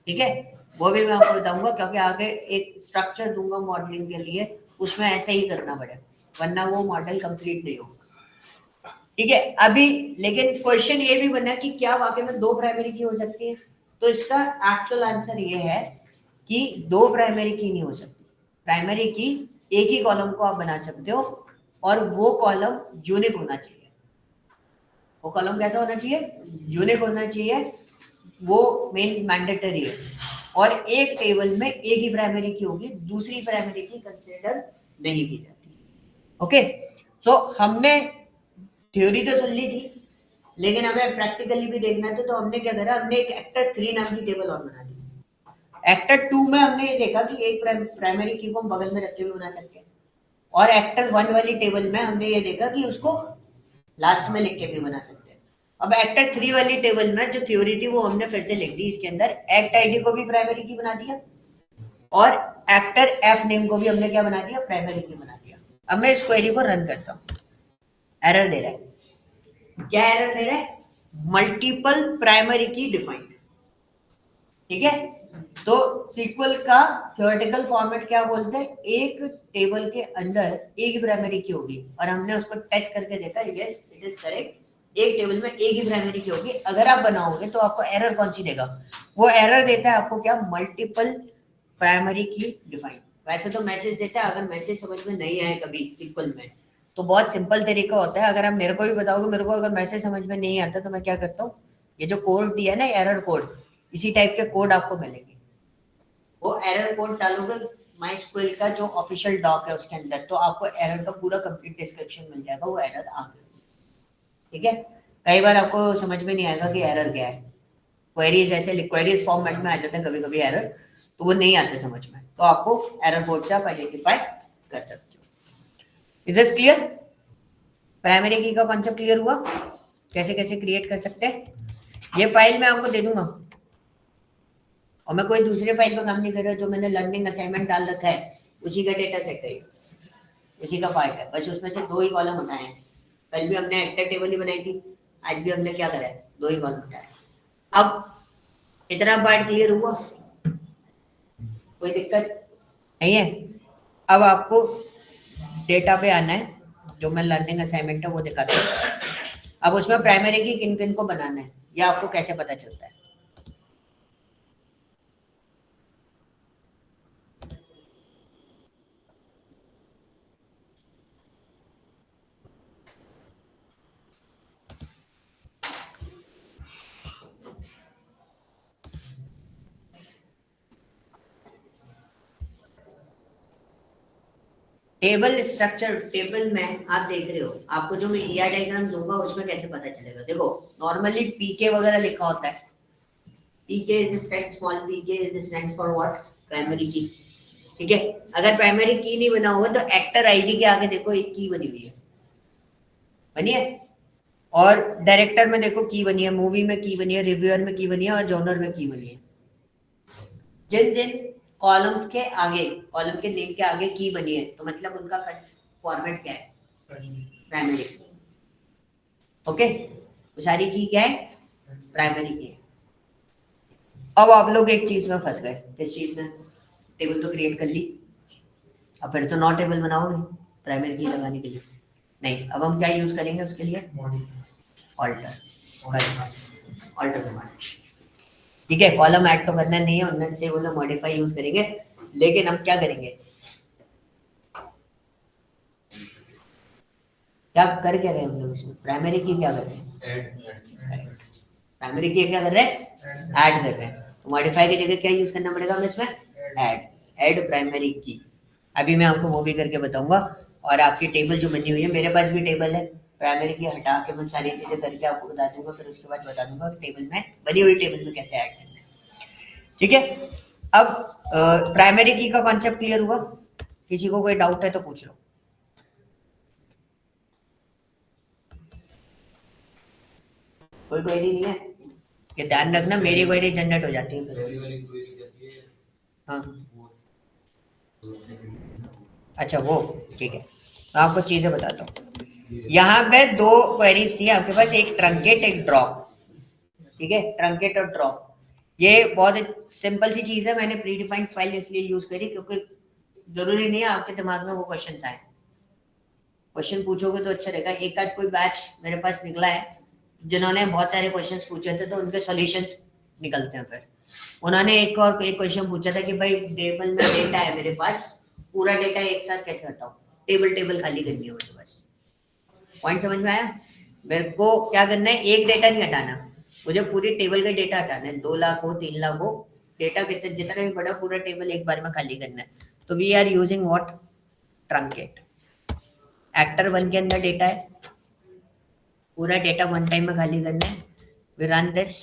ठीक है, वो भी मैं आपको बताऊंगा क्योंकि आगे एक स्ट्रक्चर दूंगा मॉडलिंग के लिए, उसमें ऐसे ही करना पड़ेगा वरना वो मॉडल कंप्लीट नहीं होगा। ठीक है, अभी लेकिन क्वेश्चन ये भी बना कि क्या वाकई में 2 प्राइमरी की हो सकती है? तो इसका एक्चुअल आंसर ये है कि 2 प्राइमरी की नहीं हो सकती। प्राइमरी की एक ही कॉलम को आप बना सकते हो और वो कॉलम यूनिक होना चाहिए। वो कॉलम कैसा होना चाहिए? यूनिक होना चाहिए, वो मेन मैंडेटरी है। और एक टेबल में एक ही प्राइमरी की होगी, दूसरी प्राइमरी की कंसीडर नहीं की जाती। ओके, तो हमने थ्योरी तो सुन ली थी, लेकिन हमें प्रैक्टिकली भी देखना था, तो हमने क्या करा, हमने एक एक्टर 3 नाम की टेबल और बना दी। एक्टर 2 में हमने ये देखा कि एक प्राइमरी की को हम बगल में रख के भी बना सकते हैं, और एक्टर 1 वाली टेबल में हमने ये देखा कि उसको लास्ट में लिख के भी बना सकते हैं। अब एक्टर 3 वाली टेबल में जो थ्योरी थी वो हमने फिर से लिख दी, इसके अंदर एक्ट आईडी को भी प्राइमरी की बना दिया और एक्टर एफ नेम को भी हमने क्या बना दिया, प्राइमरी की बना दिया। अब मैं इस क्वेरी को रन करता हूं, एरर दे रहा है। क्या एरर दे रहा है? मल्टीपल प्राइमरी की डिफाइंड। ठीक है, तो सीक्वल का थ्योरेटिकल फॉर्मेट क्या बोलते हैं, एक टेबल के अंदर एक प्राइमरी की होगी, और हमने उसको टेस्ट करके देखा, यस इट इज करेक्ट, एक टेबल में एक ही प्राइमरी की होगी। अगर आप बनाओगे तो आपको एरर कौन सी देगा? वो एरर देता है आपको क्या, मल्टीपल प्राइमरी की डिफाइंड। वैसे तो मैसेज देता है, अगर मैसेज समझ में नहीं आए कभी सीक्वल में तो बहुत सिंपल तरीका होता है। अगर आप मेरे को भी बताओगे, मेरे को अगर मैसेज समझ में नहीं आता तो मैं क्या करता हूँ, ये जो कोड दिया ना एरर कोड, इसी टाइप के कोड आपको मिलेंगे। वो एरर कोड डालोगे MySQL का जो ऑफिशियल डॉक है उसके अंदर, तो आपको एरर का पूरा कंप्लीट डिस्क्रिप्शन मिल जाएगा, वो एरर आ गया। ठीक है, कई बार आपको समझ में नहीं आएगा कि एरर क्या है, क्वेरीज ऐसे क्वेरीज फॉर्मेट में आ जाते हैं कभी कभी एरर, तो वो नहीं आते समझ में, तो आपको एरर कोड से आप आइडेंटिफाई कर सकते हो। Is this clear? प्राइमरी की का कॉन्सेप्ट क्लियर हुआ, कैसे कैसे क्रिएट कर सकते हैं। ये फाइल मैं आपको दे दूंगा, और मैं कोई दूसरे फाइल पे काम नहीं कर रहा, जो मैंने लर्निंग असाइनमेंट डाल रखा है उसी का डेटा सेट है। इसी का पार्ट है, बस उसमें से 2 ही कॉलम हटाए हैं। कल भी हमने एक्टर टेबल ही बनाई थी, आज भी हमने क्या करा है, 2 ही कॉलम हटाए। अब इतना पार्ट क्लियर हुआ, कोई दिक्कत नहीं है। अब आपको डेटा पे आना है, जो मैं लर्निंग असाइनमेंट है वो दिखाता हूँ। अब उसमें प्राइमरी की किन किन को बनाना है, या आपको कैसे पता चलता है? टेबल स्ट्रक्चर, टेबल में आप देख रहे हो, आपको जो मैं ईआर डायग्राम दूंगा उसमें कैसे पता चलेगा? देखो नॉर्मली पीके वगैरह लिखा होता है, PK is stand, small PK is stand for what, primary की। ठीक है, अगर प्राइमरी की नहीं बना हुआ तो एक्टर आईडी के आगे देखो एक की बनी हुई है, बनी है। और डायरेक्टर में देखो की बनी है, मूवी में की बनी है, रिव्यूअर में की बनी है, और जॉनर में की बनी है। जिन जिन कॉलम्स के आगे, कॉलम के नेम के आगे की बनी है, तो मतलब उनका फॉर्मेट क्या है, प्राइमरी। ओके, तो सारी की क्या है, प्राइमरी की है। अब आप लोग एक चीज में फंस गए, किस चीज में? टेबल तो क्रिएट कर ली, अब फिर तो नॉट टेबल बनाओगे प्राइमरी की लगाने के लिए? नहीं, अब हम क्या यूज करेंगे उसके लिए? Alter, alter command. ठीक है, कॉलम ऐड तो करना नहीं है, उन्होंने से बोला मॉडिफाई यूज करेंगे, लेकिन हम क्या करेंगे, क्या कर क्या रहे हैं हम लोग इसमें? प्राइमरी की क्या कर रहे हैं, प्राइमरी की क्या कर रहे हैं, ऐड कर रहे हैं। तो मॉडिफाई की जगह क्या यूज करना पड़ेगा हमें इसमें? ऐड, ऐड प्राइमरी की। अभी मैं आपको वो भी करके बताऊंगा। और आपकी टेबल जो बनी हुई है, मेरे पास भी टेबल है, प्राइमरी की हटा के मैं सारी चीजें करके आपको बता दूंगा, फिर उसके बाद बता दूंगा टेबल में, बनी हुई टेबल में कैसे ऐड करना है। ठीक है, अब प्राइमरी की का कॉन्सेप्ट क्लियर हुआ? किसी को कोई डाउट है तो पूछ लो। कोई क्वेरी नहीं है? ये ध्यान रखना, मेरी क्वेरी जनरेट हो जाती है फिर। हाँ, अच्छा वो ठीक है, मैं आपको चीजें बताता हूँ। यहाँ पे 2 क्वेरीज थी आपके पास, एक ट्रंकेट एक ड्रॉप। ठीक है, ट्रंकेट और ड्रॉप, ये बहुत सिंपल सी चीज है। मैंने प्री डिफाइंड फाइल इसलिए यूज करी क्योंकि जरूरी नहीं है आपके दिमाग में वो क्वेश्चन आए। क्वेश्चन पूछोगे तो अच्छा रहेगा। एक आध कोई बैच मेरे पास निकला है जिन्होंने बहुत सारे क्वेश्चंस पूछे थे, तो उनके सॉल्यूशंस निकलते हैं। फिर उन्होंने एक क्वेश्चन पूछा था कि भाई टेबल में डेटा है मेरे पास, पूरा डेटा एक साथ कैसे हटाऊं, टेबल टेबल खाली करनी है मुझे बस। पॉइंट समझ में आया? मेरे को क्या करना है, एक डेटा नहीं हटाना, मुझे पूरी टेबल का डेटा हटाना है। 2 लाख हो, 3 लाख हो, डेटा कितना जितना भी बड़ा, पूरा टेबल एक बार में खाली करना है। तो we are using what, truncate. Actor 1 के अंदर डेटा है, पूरा डेटा वन टाइम में खाली करना है। We run this,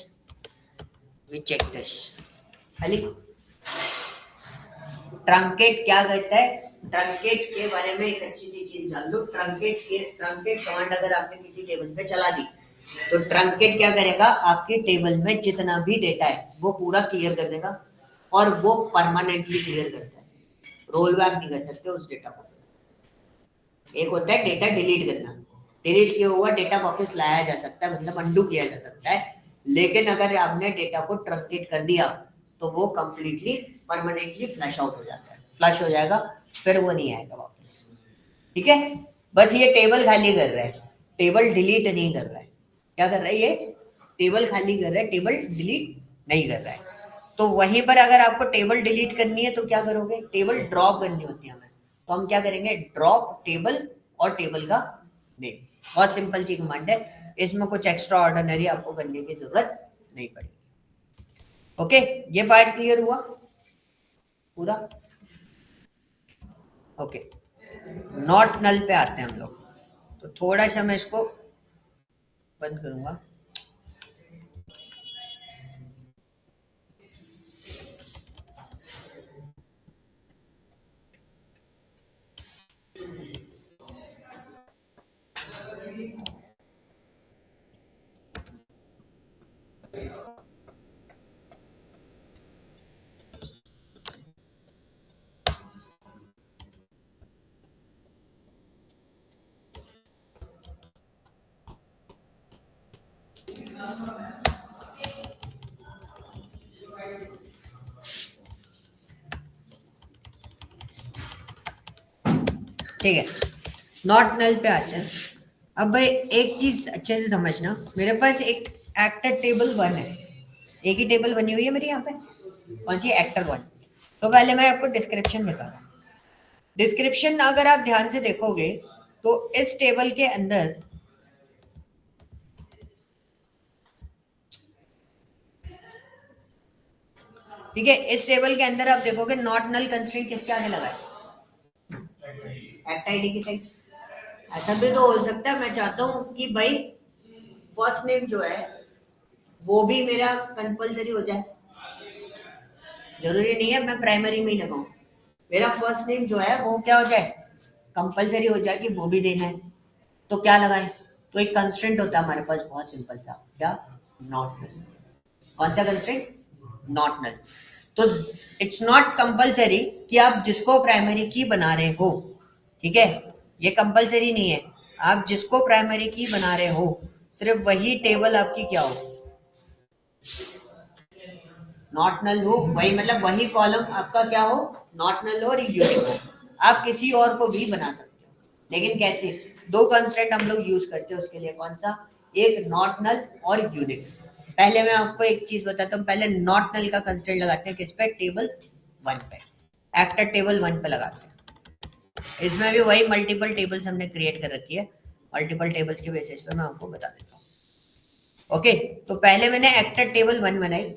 we check this, खाली। ट्रंकेट क्या करता है, ट्रंकेट के बारे में एक अच्छी सी चीज जान लो। ट्रंकेट कमांड अगर आपने किसी टेबल पे चला दी, तो ट्रंकेट क्या करेगा, आपके टेबल में जितना भी डेटा है वो पूरा क्लियर कर देगा, और वो परमानेंटली क्लियर करता है, रोल बैक नहीं कर सकते उस डेटा को। एक होता है डेटा डिलीट करना, डिलीट किया हुआ डेटा वापस लाया जा सकता है, मतलब अंडू किया जा सकता है। लेकिन अगर आपने डेटा को ट्रंकेट कर दिया तो वो कंप्लीटली परमानेंटली फ्लैश आउट हो जाता है, फ्लश हो जाएगा, फिर वो नहीं आएगा वापस। ठीक है, बस ये टेबल खाली कर रहा है, टेबल डिलीट नहीं कर रहा है। क्या कर रहा है ये, टेबल खाली कर रहा है, टेबल डिलीट नहीं कर रहा है। तो वहीं पर अगर आपको टेबल डिलीट करनी है तो क्या करोगे, टेबल ड्रॉप करनी होती है हमें, तो हम क्या करेंगे, ड्रॉप टेबल और टेबल का नेम। बहुत सिंपल सी कमांड है, इसमें कुछ एक्स्ट्रा ऑर्डिनरी आपको करने की जरूरत नहीं पड़ेगी। ओके, ये पार्ट क्लियर हुआ पूरा? ओके, नॉट नल पे आते हैं हम लोग। तो थोड़ा सा मैं इसको बंद करूंगा। ठीक है, नॉट नल पे आते हैं। अब भाई एक चीज अच्छे से समझना, मेरे पास एक एक्टर टेबल 1 है, एक ही टेबल बनी हुई है मेरी यहाँ पे, कौन सी, एक्टर 1। तो पहले मैं आपको डिस्क्रिप्शन दिखा रहा हूँ। डिस्क्रिप्शन अगर आप ध्यान से देखोगे तो इस टेबल के अंदर ठीक है, इस टेबल के अंदर आप देखोगे नॉट नल कंस्ट्रेंट किसके आगे लगा है, एक्ट आईडी की साइड। ऐसा भी तो हो सकता है, मैं चाहता हूं कि भाई फर्स्ट नेम जो है वो भी मेरा कंपलसरी हो जाए, जरूरी नहीं है मैं प्राइमरी में ही लगाऊं, मेरा फर्स्ट नेम जो है वो क्या हो जाए, कंपलसरी हो जाए कि वो भी देना है। तो क्या लगाएं, तो एक कंस्ट्रेंट होता है हमारे पास बहुत सिंपल सा, क्या, नॉट नल। कौन सा कंस्ट्रेंट, नॉट नल। तो इट्स नॉट कंपलसरी कि आप जिसको प्राइमरी की बना रहे हो, ठीक है, ये कंपलसरी नहीं है, आप जिसको प्राइमरी की बना रहे हो सिर्फ वही टेबल आपकी क्या हो, नॉट नल हो, वही मतलब वही कॉलम आपका क्या हो, नॉट नल हो और यूनिक हो। आप किसी और को भी बना सकते हो, लेकिन कैसे, दो कंस्ट्रेंट हम लोग यूज करते हैं उसके लिए, कौन सा, एक नॉट नल और यूनिक। पहले मैं आपको एक चीज बताता हूँ, पहले नॉट नल का कंस्ट्रेंट लगाते हैं किस पे, टेबल 1 पे, एक्टर टेबल 1 पे लगाते हैं। इसमें भी वही मल्टीपल टेबल्स हमने क्रिएट कर रखी है, मल्टीपल टेबल्स के बेसिस पे मैं आपको बता देता हूँ। ओके, तो पहले मैंने एक्टर टेबल 1 बनाई,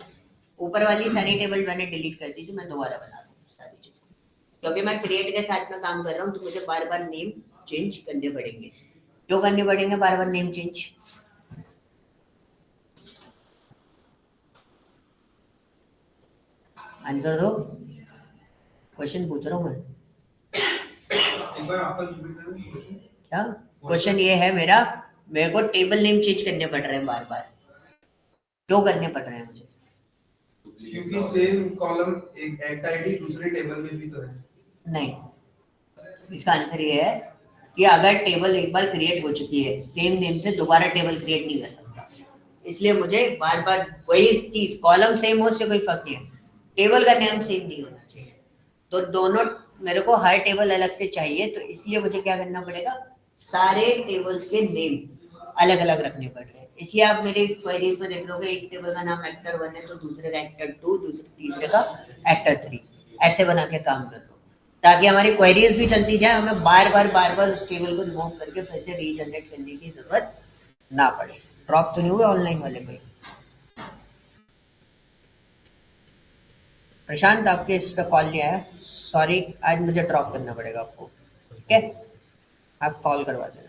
ऊपर वाली सारी टेबल मैंने डिलीट कर दी थी, मैं दोबारा बना रहा हूँ सारी चीजें, क्योंकि मैं क्रिएट के साथ में काम कर रहा हूँ तो मुझे बार बार नेम चेंज करने पड़ेंगे। क्यों करने पड़ेंगे बार बार नेम चेंज, आंसर दो, क्वेश्चन पूछ रहा हूँ मैं। एक बार आपका रिपीट करें क्वेश्चन। क्या क्वेश्चन ये है मेरा, मेरे को टेबल नेम चेंज करने पड़ रहे हैं बार बार, क्यों करने पड़ रहे हैं मुझे, क्योंकि सेम कॉलम एक एक्ट आईडी दूसरे टेबल में भी तो है। नहीं, इसका आंसर ये है कि अगर टेबल एक बार क्रिएट हो चुकी है, सेम नेम से दोबारा टेबल क्रिएट नहीं कर सकता, इसलिए मुझे बार बार वही चीज, कॉलम सेम हो उससे कोई फर्क नहीं है, टेबल का नेम सेम नहीं होना चाहिए। तो दोनों, मेरे को हर टेबल अलग से चाहिए, तो इसलिए मुझे क्या करना पड़ेगा, सारे टेबल्स के नेम अलग अलग रखने पड़ रहे हैं। इसलिए आप मेरे क्वेरीज में देख लोगे एक टेबल का नाम एक्टर 1 है तो दूसरे का एक्टर 2, दूसरे तीसरे का एक्टर 3, ऐसे बना के काम कर लो, ताकि हमारी क्वेरीज भी चलती जाए, हमें बार बार उस टेबल को रिमूव करके फिर से रीजनरेट करने की जरूरत ना पड़े। ड्रॉप तो नहीं हुए ऑनलाइन वाले भाई? प्रशांत आपके इस पे कॉल नहीं आया, सॉरी, आज मुझे ड्रॉप करना पड़ेगा आपको, ठीक है, आप कॉल करवा देना।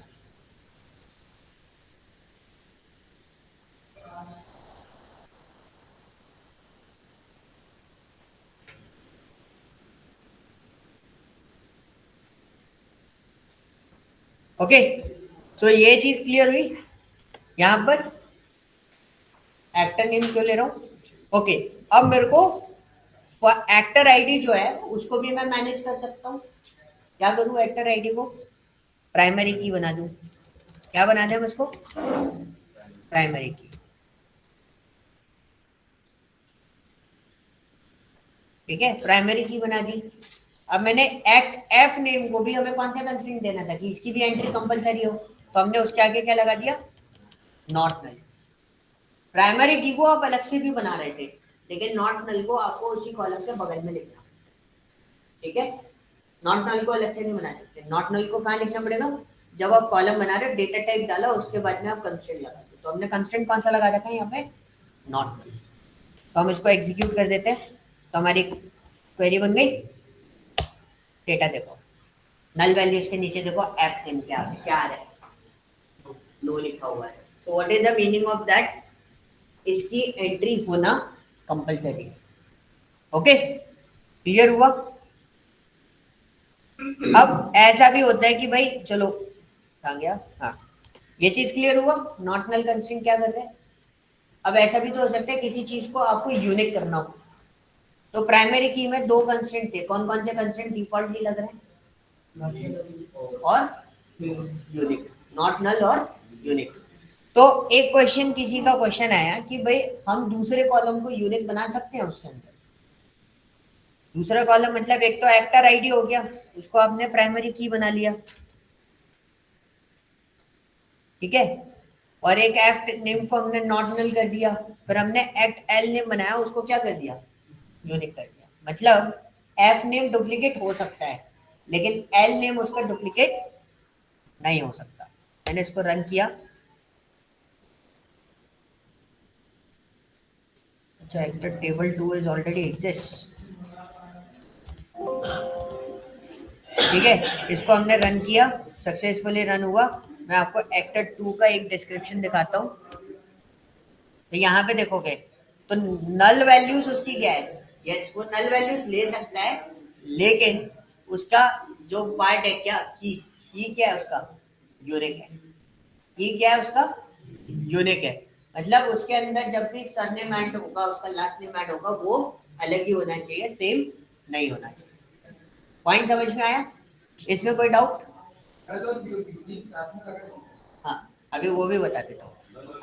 ओके, तो ये चीज क्लियर हुई। यहां पर एक्टर नेम क्यों ले रहा हूं, ओके, अब मेरे को एक्टर आईडी जो है उसको भी मैं मैनेज कर सकता हूँ। क्या करूँ, एक्टर आईडी को प्राइमरी की बना दूं, क्या बना दें उसको, प्राइमरी की, ठीक है, प्राइमरी की बना दी। अब मैंने एक्ट एफ नेम को भी हमें कौन सा कंस्ट्रेंट देना था कि इसकी भी एंट्री कंपलसरी हो, तो हमने उसके आगे क्या लगा दिया, नॉट नल। प्राइमरी की को आप अलग से भी बना रहे थे, लेकिन नॉट नल को आपको उसी कॉलम के बगल में लिखना, ठीक है, नॉट नल को अलग से नहीं बना सकते। नॉट नल को कहाँ लिखना पड़ेगा, जब आप कॉलम बना रहे हो, डेटा टाइप डाला, उसके बाद में आप कंस्ट्रेंट लगा दो। तो हमने कंस्ट्रेंट कौन सा लगा रखा है यहाँ पे, नॉट नल। तो हम इसको एग्जीक्यूट कर देते हैं, तो हमारी क्वेरी बन गई। डेटा देखो, नल वैल्यूज के नीचे देखो एफ नेम क्या आ रहा है, नो लिखा हुआ है। तो what is the meaning of that, इसकी एंट्री होना कंपलसरी है। ओके, क्लियर हुआ। अब ऐसा भी होता है कि भाई चलो कहाँ गया, हाँ, ये चीज क्लियर हुआ, नॉट नल कंस्ट्रेंट क्या कर रहे हैं। अब ऐसा भी तो हो सकता है किसी चीज को आपको यूनिक करना हो, तो प्राइमरी की में दो कंस्ट्रेंट थे, कौन कौन से कंस्ट्रेंट डिफॉल्टली लग रहे हैं, और यूनिक, नॉट नल और यूनिक। तो एक क्वेश्चन, किसी का क्वेश्चन आया कि भाई हम दूसरे कॉलम को यूनिक बना सकते हैं उसके अंदर। दूसरा कॉलम मतलब एक तो एक्टर आईडी हो गया, उसको आपने प्राइमरी की बना लिया, ठीक है, और एक एक्ट नेम को हमने नॉट नल कर दिया, फिर हमने एक्ट एल नेम बनाया, उसको क्या कर दिया, यूनिक कर दिया। मतलब एफ नेम डुप्लीकेट हो सकता है लेकिन एल नेम उसका डुप्लीकेट नहीं हो सकता। मैंने इसको रन किया, अच्छा actor table 2 is already exist, ठीक है, इसको हमने रन किया, सक्सेसफुली रन हुआ। मैं आपको एक्टर 2 का एक डिस्क्रिप्शन दिखाता हूँ। तो यहाँ पे देखोगे तो नल वैल्यूज उसकी क्या है, यस वो नल वैल्यूज ले सकता है, लेकिन उसका जो पार्ट है क्या, की क्या है उसका, यूनिक है। की क्या है उसका, यूनिक है। मतलब उसके अंदर जब भी सरनेम ऐड होगा, उसका लास्ट नेम ऐड होगा, वो अलग ही होना चाहिए, सेम नहीं होना चाहिए। पॉइंट समझ में आया, इसमें कोई डाउट? अरे तो यूनिक साथ में लगा सकते हैं। हाँ अभी वो भी बता देता हूँ।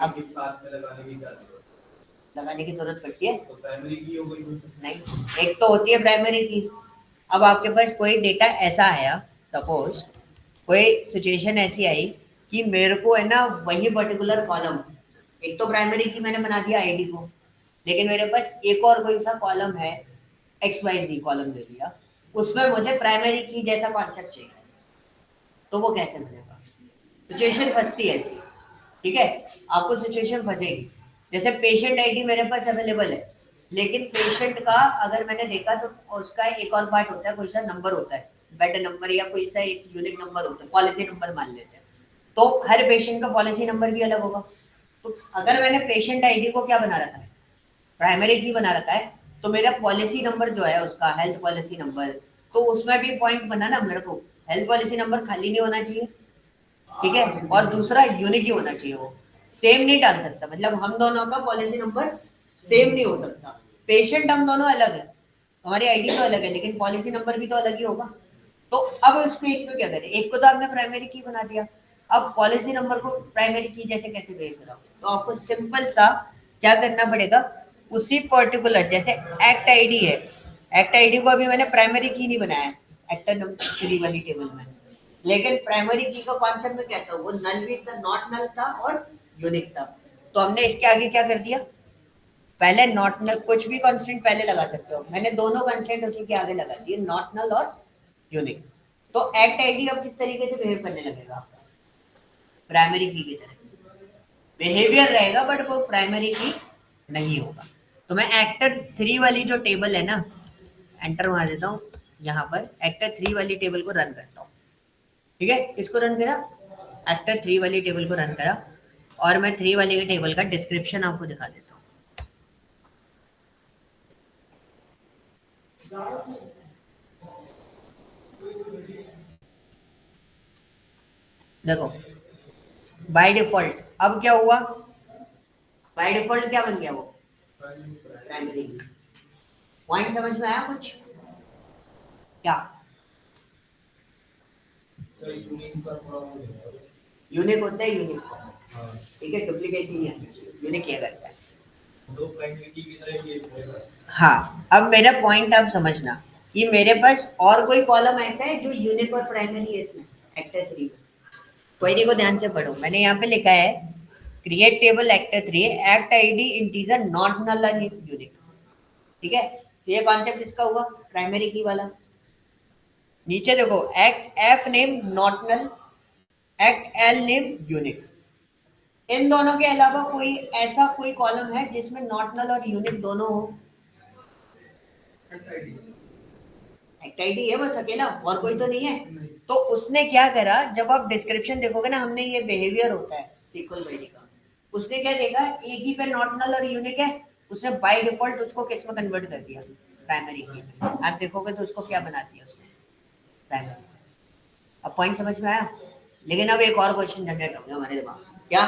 अब साथ में लगाने की क्या लगाने की जरूरत पड़ती है? तो प्राइमरी की हो गई नहीं, एक तो होती है प्राइमरी की। अब आपके पास कोई डेटा ऐसा आया, सपोज कोई सिचुएशन ऐसी आई कि मेरे को है ना वही पर्टिकुलर कॉलम, एक तो प्राइमरी की मैंने बना दिया आईडी को, लेकिन मेरे पास एक और कोई सा कॉलम है, XYZ कॉलम ले लिया, उसमें मुझे प्राइमरी की जैसा कॉन्सेप्ट चाहिए, तो वो कैसे बनेगा? सिचुएशन फंसती है ऐसी, ठीक है, आपको सिचुएशन फंसेगी। जैसे पेशेंट आईडी मेरे पास अवेलेबल है, लेकिन पेशेंट का अगर मैंने देखा तो उसका एक और पार्ट होता है, कोई सा नंबर होता है, बेड नंबर या कोई सा एक यूनिक नंबर होता है, पॉलिसी नंबर मान लेते हैं, तो हर पेशेंट का पॉलिसी नंबर भी अलग होगा। तो अगर मैंने पेशेंट आईडी को क्या बना रखा है, प्राइमरी की बना रखा है, तो मेरा पॉलिसी नंबर जो है उसका हेल्थ पॉलिसी नंबर, तो उसमें भी पॉइंट बना ना मेरे को, हेल्थ पॉलिसी नंबर खाली नहीं होना चाहिए, ठीक है, और दूसरा यूनिक ही होना चाहिए, वो सेम नहीं डाल सकता। मतलब हम दोनों का पॉलिसी नंबर सेम नहीं हो सकता, पेशेंट हम दोनों अलग है, हमारी आईडी तो अलग है, लेकिन पॉलिसी नंबर भी तो अलग ही होगा। तो अब उस केस में क्या करें, एक को तो आपने प्राइमरी की बना दिया, अब पॉलिसी नंबर को प्राइमरी की जैसे कैसे क्रिएट करा, तो आपको सिंपल सा क्या करना पड़ेगा, उसी पर्टिकुलर जैसे एक्ट आईडी है, एक्ट आईडी को अभी मैंने प्राइमरी की नहीं बनाया, एक्टर नंबर 3 वाली टेबल में, लेकिन प्राइमरी की का कॉन्सेप्ट में क्या था, वो नल भी था, नॉट नल था और यूनिक था। तो हमने इसके आगे क्या कर दिया, पहले नॉट नल, कुछ भी कांस्टेंट पहले लगा सकते हो, मैंने दोनों कांस्टेंट उसी के आगे लगा दिए, नॉट नल और यूनिक। तो एक्ट आईडी अब किस तरीके से बिहेव करने लगेगा, प्राइमरी की तरह बिहेवियर रहेगा, बट वो प्राइमरी की नहीं होगा। तो मैं एक्टर 3 वाली जो टेबल है ना, एंटर मार देता हूँ, यहाँ पर एक्टर 3 वाली टेबल को रन करता हूँ, ठीक है, इसको रन करा, एक्टर 3 वाली टेबल को रन करा, और मैं 3 वाली के टेबल का डिस्क्रिप्शन आपको दिखा देता हूँ। देखो बाय डिफॉल्ट अब क्या हुआ, बाय डिफॉल्ट क्या बन गया, वो प्राइमरी। पॉइंट समझ में आया कुछ क्या? यूनिक होता है, यूनिक, ठीक है, डुप्लीकेसी नहीं आनी चाहिए, यूनिक क्या करता है, हाँ। अब मेरा पॉइंट आप समझना कि मेरे पास और कोई कॉलम ऐसा है जो यूनिक और प्राइमरी है इसमें, एक्टर 3 क्वेरी को ध्यान से पढ़ो, मैंने यहाँ पे लिखा है create table actor 3 act ID integer not null and unique, ठीक है, तो ये कॉन्सेप्ट इसका हुआ प्राइमरी की वाला। नीचे देखो act F name not null, act L name unique, इन दोनों के अलावा कोई ऐसा कोई कॉलम है जिसमें नॉट नल और यूनिक दोनों हो? एक्ट आईडी है बस अकेला, और कोई तो नहीं है। तो उसने क्या करा, जब आप डिस्क्रिप्शन देखोगे ना, हमने ये बिहेवियर होता है सीक्वल क्वेरी का, उसने क्या देखा, एक ही पे नॉट नल और यूनिक है, उसने बाय डिफॉल्ट उसको किस में कन्वर्ट कर दिया, प्राइमरी की में। आप देखोगे तो उसको क्या बना दिया उसने, प्राइमरी। अब पॉइंट समझ में आया? लेकिन अब एक और क्वेश्चन जनरेट हो गया हमारे दिमाग में, क्या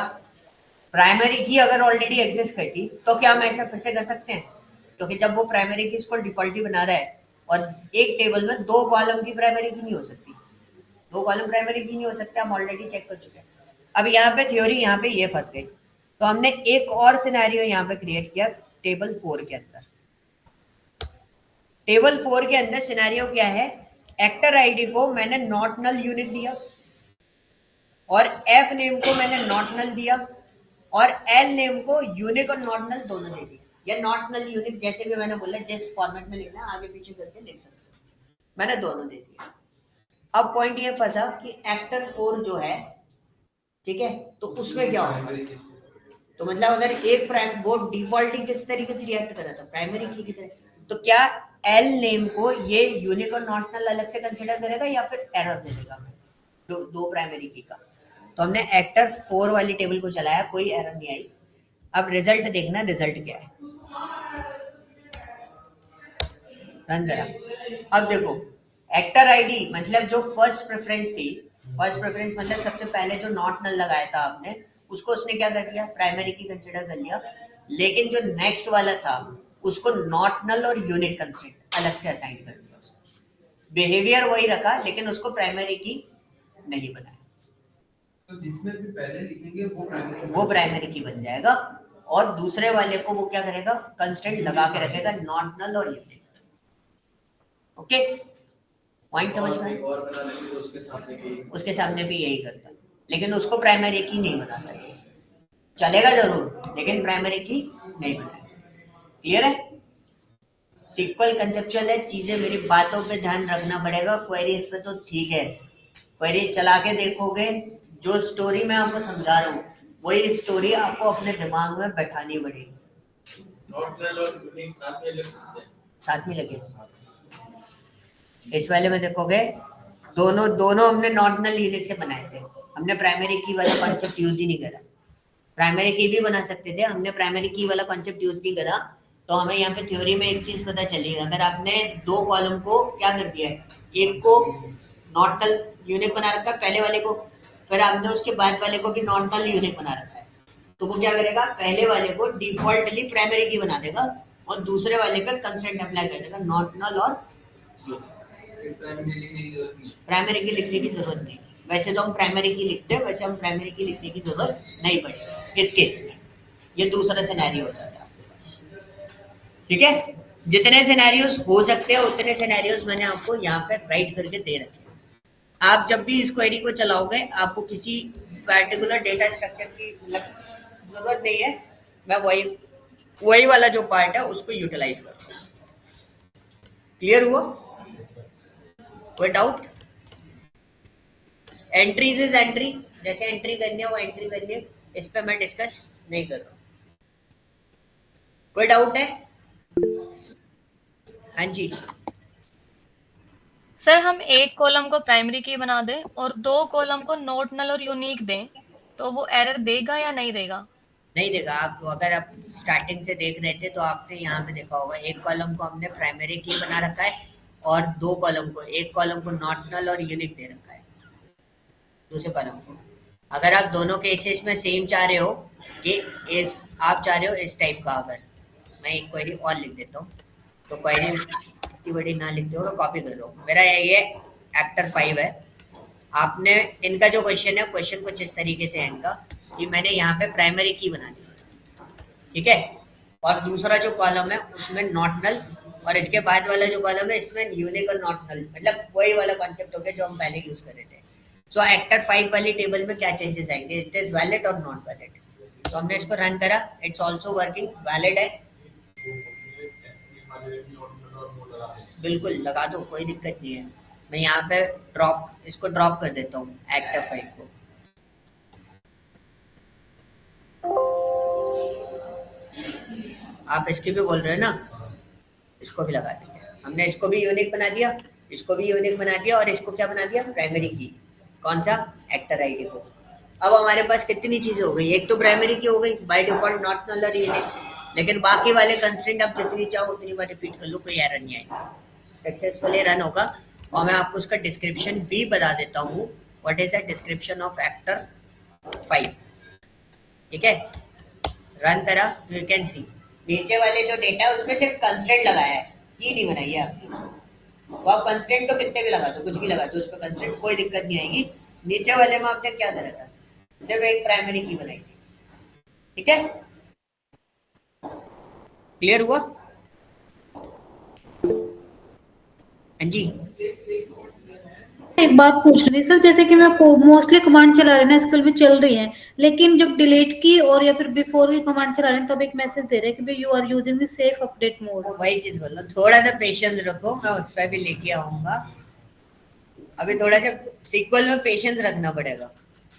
प्राइमरी की अगर ऑलरेडी एग्जिस्ट करती तो क्या हम ऐसा फिर से कर सकते हैं? क्योंकि जब वो प्राइमरी की इसको डिफॉल्ट ही बना रहा है, और एक टेबल में 2 कॉलम की प्राइमरी की नहीं हो सकती, 2 कॉलम प्राइमरी की नहीं हो सकते, हम ऑलरेडी चेक कर चुके हैं। अब यहाँ पे थ्योरी, यहाँ पे ये फंस गई, तो हमने एक और सिनेरियो यहाँ पे क्रिएट किया टेबल 4 के अंदर। टेबल 4 के अंदर सिनेरियो क्या है, एक्टर आईडी को मैंने नॉट नल यूनिक दिया और एफ नेम को मैंने नॉट नल दिया और एल नेम को यूनिक और नॉट नल दोनों दे दिया, या नॉट नल यूनिक जैसे भी मैंने बोला, जिस फॉर्मेट में लिखना है आगे पीछे करके लिख सकते हो, मैंने दोनों दे दिया। अब पॉइंट ये फंसा कि एक्टर 4 जो है, ठीक है, तो उसमें क्या होगा, तो मतलब अगर एक प्राइम वो डिफॉल्ट ही किस तरीके से रिएक्ट कर रहा था, प्राइमरी की तरह, तो क्या एल नेम को ये यूनिक और नॉट नल अलग से कंसीडर करेगा या फिर एरर दे देगा दो प्राइमरी की का। तो हमने एक्टर 4 वाली टेबल को चलाया, कोई एरर नहीं आई। अब रिजल्ट देखना, रिजल्ट क्या है, रन करा। अब देखो एक्टर आईडी मतलब जो फर्स्ट प्रेफरेंस थी, फर्स्ट प्रेफरेंस मतलब सबसे पहले जो नॉट नल लगाया था आपने, उसको उसने क्या कर दिया, प्राइमरी की कंसीडर कर लिया। लेकिन जो नेक्स्ट वाला था उसको नॉट नल और यूनिक कंसीडर अलग से असाइन कर दिया उसने। बिहेवियर वही रखा लेकिन उसको प्राइमरी की नहीं बनाया। तो जिसमें भी पहले लिखेंगे वो प्राइमरी की बन जाएगा और दूसरे वाले को वो क्या करेगा, कंस्ट्रेंट लगा के रखेगा नॉट नल और यूनिक। ओके, पॉइंट समझ में? और बना लेंगे तो उसके सामने भी यही करता, लेकिन उसको प्राइमरी की नहीं बनाता, ये चलेगा जरूर लेकिन प्राइमरी की नहीं बनाएगा। क्लियर है? सीक्वल कंसेप्चुअल है, चीजें मेरी बातों पे ध्यान रखना पड़ेगा। क्वेरीज पे तो ठीक है, क्वेरी चला के देखोगे, जो स्टोरी मैं आपको समझा रहा हूँ वही स्टोरी आपको अपने दिमाग में बैठानी पड़ेगी। साथ में लगे इस वाले में देखोगे, दोनों हमने नॉट नल यूनिक से बनाए थे, हमने प्राइमरी की वाला कॉन्सेप्ट यूज ही नहीं करा। प्राइमरी की भी बना सकते थे, हमने प्राइमरी की वाला कॉन्सेप्ट यूज नहीं करा। तो हमें यहाँ पे थ्योरी में एक चीज पता चली, अगर आपने दो कॉलम को क्या कर दिया है, एक को नॉट नल यूनिक बना रखा है पहले वाले को, फिर आपने उसके बाद वाले को भी नॉट नल यूनिक बना रखा है, तो वो क्या करेगा, पहले वाले को डिफॉल्टली प्राइमरी की बना देगा और दूसरे वाले पे कंस्ट्रेंट अप्लाई कर देगा नॉट नल और यूनिक। प्राइमरी की लिखने की जरूरत नहीं, वैसे तो हम प्राइमरी की लिखते हैं, वैसे हम प्राइमरी की लिखने की जरूरत नहीं पड़ेगी इस केस में। ये दूसरा सिनेरियो हो जाता है आपके पास। ठीक है, जितने सिनेरियोस हो सकते हैं उतने सिनेरियोस मैंने आपको यहाँ पे राइट करके दे रखे हैं। आप जब भी इस क्वेरी को चलाओगे आपको किसी पर्टिकुलर डेटा स्ट्रक्चर की जरूरत नहीं है, मैं वही वाला जो पार्ट है उसको यूटिलाइज करूँगा। क्लियर हुआ? कोई डाउट? एंट्रीज इज एंट्री, जैसे एंट्री करनी है वो एंट्री करनी है, इस पे मैं डिस्कस नहीं कर रहा। कोई डाउट है? हाँ जी सर, हम एक कॉलम को प्राइमरी की बना दें और दो कॉलम को नॉट नल और यूनिक दें, तो वो एरर देगा या नहीं देगा? नहीं देगा। आप अगर आप स्टार्टिंग से देख रहे थे तो आपने यहाँ पे देखा होगा, एक कॉलम को हमने प्राइमरी की बना रखा है और दो कॉलम को, एक कॉलम को नॉट नल और यूनिक दे रखा है दूसरे कॉलम को। अगर आप दोनों केसेस में सेम चाह रहे हो कि आप चाह रहे हो इस टाइप का, अगर मैं एक क्वेरी और लिख देता हूँ, तो क्वेरी इतनी बड़ी ना लिखते हो, कॉपी कर रहा हूँ। मेरा ये एक्टर 5 है, आपने इनका जो क्वेश्चन है, क्वेश्चन कुछ इस तरीके से है इनका कि मैंने यहाँ पे प्राइमरी की बना दी, ठीक है, और दूसरा जो कॉलम है उसमें नॉट नल, और इसके बाद वाला जो कॉलम है इसमें यूनिक और नॉट नल, मतलब वही वाला कॉन्सेप्ट हो गया जो हम पहले यूज कर रहे थे। सो एक्टर 5 वाली टेबल में क्या चेंजेस आएंगे, इट इज वैलिड और नॉट वैलिड। तो हमने इसको रन करा, इट्स ऑल्सो वर्किंग, वैलिड है, बिल्कुल लगा दो, कोई दिक्कत नहीं है। मैं यहाँ पे इसको ड्रॉप कर देता हूँ एक्टर 5 को। आप इसकी भी बोल रहे हैं ना, इसको भी लगा देंगे। हमने इसको भी यूनिक बना दिया, इसको भी यूनिक बना दिया और इसको क्या बना दिया, प्राइमरी की। कौन सा? एक्टर आईडी को। अब हमारे पास कितनी चीजें हो गई, एक तो प्राइमरी की हो गई बाय डिफॉल्ट नॉट नल और यूनिक, लेकिन बाकी वाले कंस्ट्रेंट आप जितनी चाहो उतनी बार रिपीट कर लो, कोई एरर नहीं आएगा, सक्सेसफुली रन होगा। और मैं आपको उसका डिस्क्रिप्शन भी बता देता हूँ, what is the description of actor 5। ठीक है, रन करा तो यू कैन सी नीचे वाले जो डेटा है उसमें सिर्फ कंस्ट्रेंट लगाया है, की नहीं बनाई है आपने। तो आप कंस्ट्रेंट तो कितने भी लगा दो, कुछ भी लगा दो, उस पर कंस्ट्रेंट कोई दिक्कत नहीं आएगी। नीचे वाले में आपने क्या करा था, सिर्फ एक प्राइमरी की बनाई थी, ठीक है, क्लियर हुआ? हाँ जी, एक बात पूछ रही सर, जैसे कि मैं मोस्टली कमांड चला रहे ना स्कूल में चल रही है, लेकिन जब डिलीट की और या फिर बिफोर की कमांड चला रहे हैं तब एक मैसेज दे रहे हैं कि you are using the safe update mode. वही चीज बोल रहा हूँ, थोड़ा सा पेशेंस रखो, मैं उस पर भी लेके आऊंगा। अभी थोड़ा सा सीक्वल में पेशेंस रखना पड़ेगा,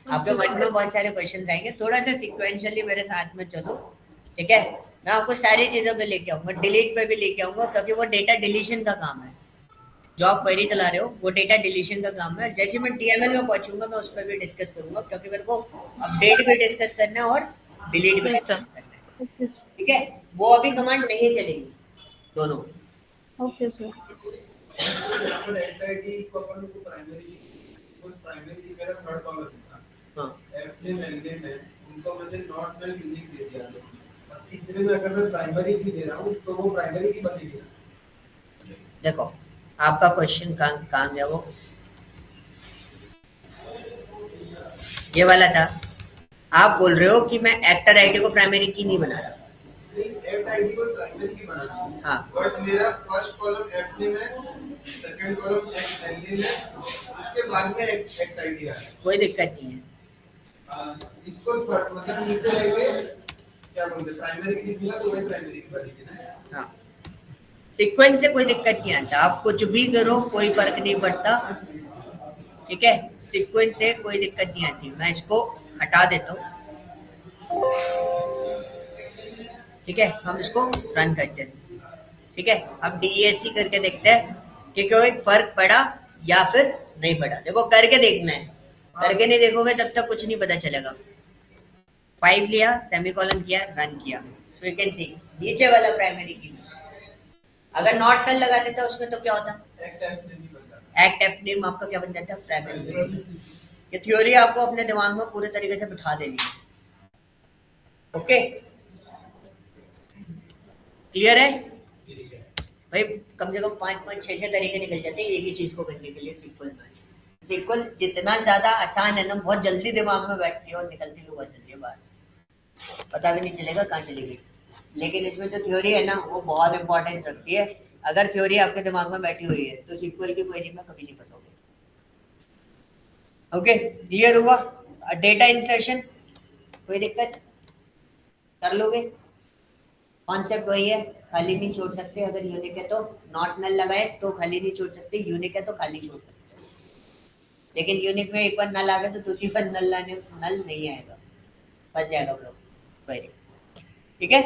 आपके मन में बहुत सारे क्वेश्चन आएंगे, थोड़ा सा सिक्वेंशियली मेरे साथ में चलो, ठीक है। मैं आपको सारी चीजों पे लेके आऊंगा, डिलीट पे भी लेके आऊंगा, क्योंकि वो डेटा डिलीशन का काम है। जो आप क्वेरी चला रहे हो वो डेटा डिलीशन का काम है। जैसे मैं डीएमएल में पहुंचूंगा मैं उस पर भी डिस्कस करूंगा, क्योंकि मेरे को अपडेट भी डिस्कस करना है और डिलीट भी Yes, डिस्कस sir. करना है, ठीक है। वो अभी कमांड नहीं चलेगी दोनों। Okay sir. यहाँ पर एंटाइटी को अपन को प्राइमरी की मेरा थर्ड कॉलम था, हाँ, एफ ने मैंडेट है, उनको मैंने नॉट नल यूनिक दे दिया। अब तीसरे में अगर मैं प्राइमरी की दे रहा हूँ तो वो प्राइमरी की बनेगी ना। देखो आपका क्वेश्चन कहाँ गया, वो ये वाला था। आप बोल रहे हो कि मैं एक्टर आईडी को प्राइमरी की नहीं बना रहा। एफ आईडी को प्राइमरी की बना दी, हाँ, बट मेरा फर्स्ट कॉलम एफ नेम है, सेकंड कॉलम एक्ट एलडी है, उसके बाद में एक्ट आईडी है, कोई दिक्कत नहीं है। इसको मतलब नीचे लेके क्या बोलते हैं प्राइमरी की लिखूंगा तो वही प्राइमरी की बनेगी ना। हाँ, सीक्वेंस से कोई दिक्कत नहीं आता, आप कुछ भी करो कोई फर्क नहीं पड़ता, ठीक है। सीक्वेंस से कोई दिक्कत नहीं आती। मैं इसको हटा देता हूँ, ठीक है, हम इसको रन करते हैं, ठीक है। अब DESC करके देखते हैं कि कोई फर्क पड़ा या फिर नहीं पड़ा। देखो करके देखना है, करके नहीं देखोगे तब तक कुछ नहीं पता चलेगा। 5 लिया, सेमीकोलन किया, रन किया, सो यू कैन सी नीचे वाला प्राइमरी की। अगर नॉट नल लगा देता उसमें तो क्या होता, एक्ट एफ नेम आपका क्या बन जाता, प्राइमरी। ये थ्योरी आपको अपने दिमाग में पूरे तरीके से बिठा देनी है, ओके, क्लियर है भाई? कम से कम 5-6 तरीके निकल जाते हैं एक ही चीज को करने के लिए। सीक्वल में सीक्वल जितना ज्यादा आसान है ना, बहुत जल्दी दिमाग में बैठती है और निकलती भी बहुत जल्दी है बाहर, पता भी नहीं चलेगा कहाँ चली गई। लेकिन इसमें जो थ्योरी है ना वो बहुत इंपॉर्टेंस रखती है। अगर थ्योरी आपके दिमाग में बैठी हुई है तो सीक्वल की क्वेरी में कभी नहीं फंसोगे, ओके, क्लियर हुआ? डेटा इंसर्शन कोई दिक्कत, कर लोगे, कॉन्सेप्ट वही है, खाली नहीं छोड़ सकते। अगर यूनिक है तो नॉट नल लगाए तो खाली नहीं छोड़ सकते, यूनिक है तो खाली छोड़ सकते। लेकिन यूनिक में एक बार नल आ गया तो दूसरी बार नल नहीं आएगा, फंस जाएगा हम लोग क्वेरी, ठीक है।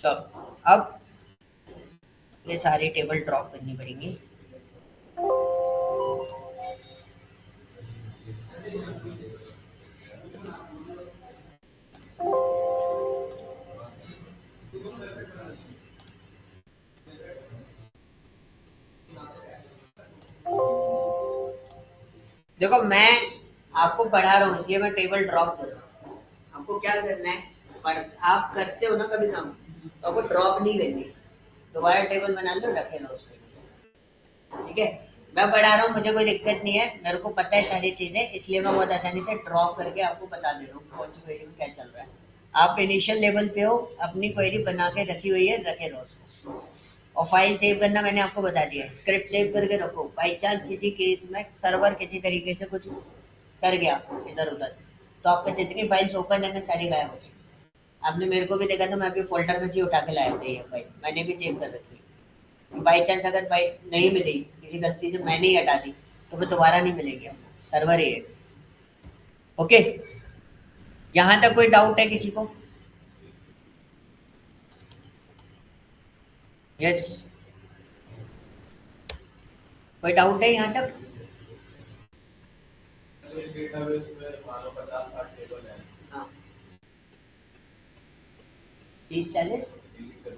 चलो अब ये सारी टेबल ड्रॉप करनी पड़ेंगी। देखो मैं आपको पढ़ा रहा हूँ इसलिए मैं टेबल ड्रॉप कर रहा हूँ। आपको क्या करना है, आप करते हो ना कभी काम तो आपको ड्रॉप नहीं करनी, दोबारा टेबल बना लो, रखे लो उसको, ठीक है। मैं पढ़ा रहा हूँ, मुझे कोई दिक्कत नहीं है, मेरे को पता है सारी चीजें, इसलिए मैं बहुत आसानी से ड्रॉप करके आपको बता दे रहा हूँ कौन सी क्वेरी में क्या चल रहा है। आप इनिशियल लेवल पे हो, अपनी क्वेरी बना के रखी हुई है, रखे रहो उसको, और फाइल सेव करना मैंने आपको बता दिया है, स्क्रिप्ट सेव करके रखो। बाई चांस किसी केस में सर्वर किसी तरीके से कुछ कर गया इधर उधर तो आपके जितनी फाइल्स ओपन है ना सारी गायब हो गई। आपने मेरे को भी देखा था, मैं भी फोल्डर में से उठा के लाया था ये फाइल, मैंने भी सेव कर रखी है। बाई चांस अगर फाइल नहीं मिली, किसी गलती से मैंने ही हटा दी तो फिर दोबारा नहीं मिलेगी आपको, सर्वर ही है, ओके। यहाँ तक कोई डाउट है किसी को? यस, कोई डाउट है यहाँ तक? डेटाबेस में मानो 50-60 टेबल है, हाँ, 30-40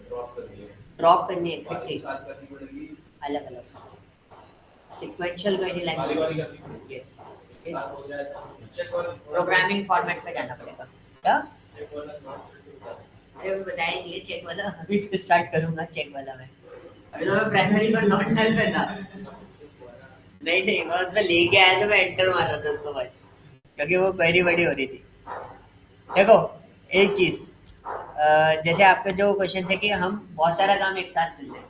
ड्रॉप कर दिए, ड्रॉप करनी है इकट्ठी, साथ करनी पड़ेगी, अलग अलग सीक्वेंशियल क्वेरी वाली लैंग्वेज, करनी पड़ेगी, यस, साथ हो जाए चेक वाला प्रोग्रामिंग फॉर्मेट पे जाना पड़ेगा। क्या? चेक वाला नॉट से होता है। अरे वो बताया नहीं है चेक वाला, अभी तो स्टार्ट करूंगा चेक वाला मैं। अरे तो मैं प्राइमरी पर नॉट नल पे था, नहीं मैं उसमें लेके आया तो मैं एंटर मार रहा था उसको बस, क्योंकि वो क्वेरी बड़ी हो रही थी। देखो एक चीज, जैसे आपके जो क्वेश्चन है कि हम बहुत सारा काम एक साथ कर लें,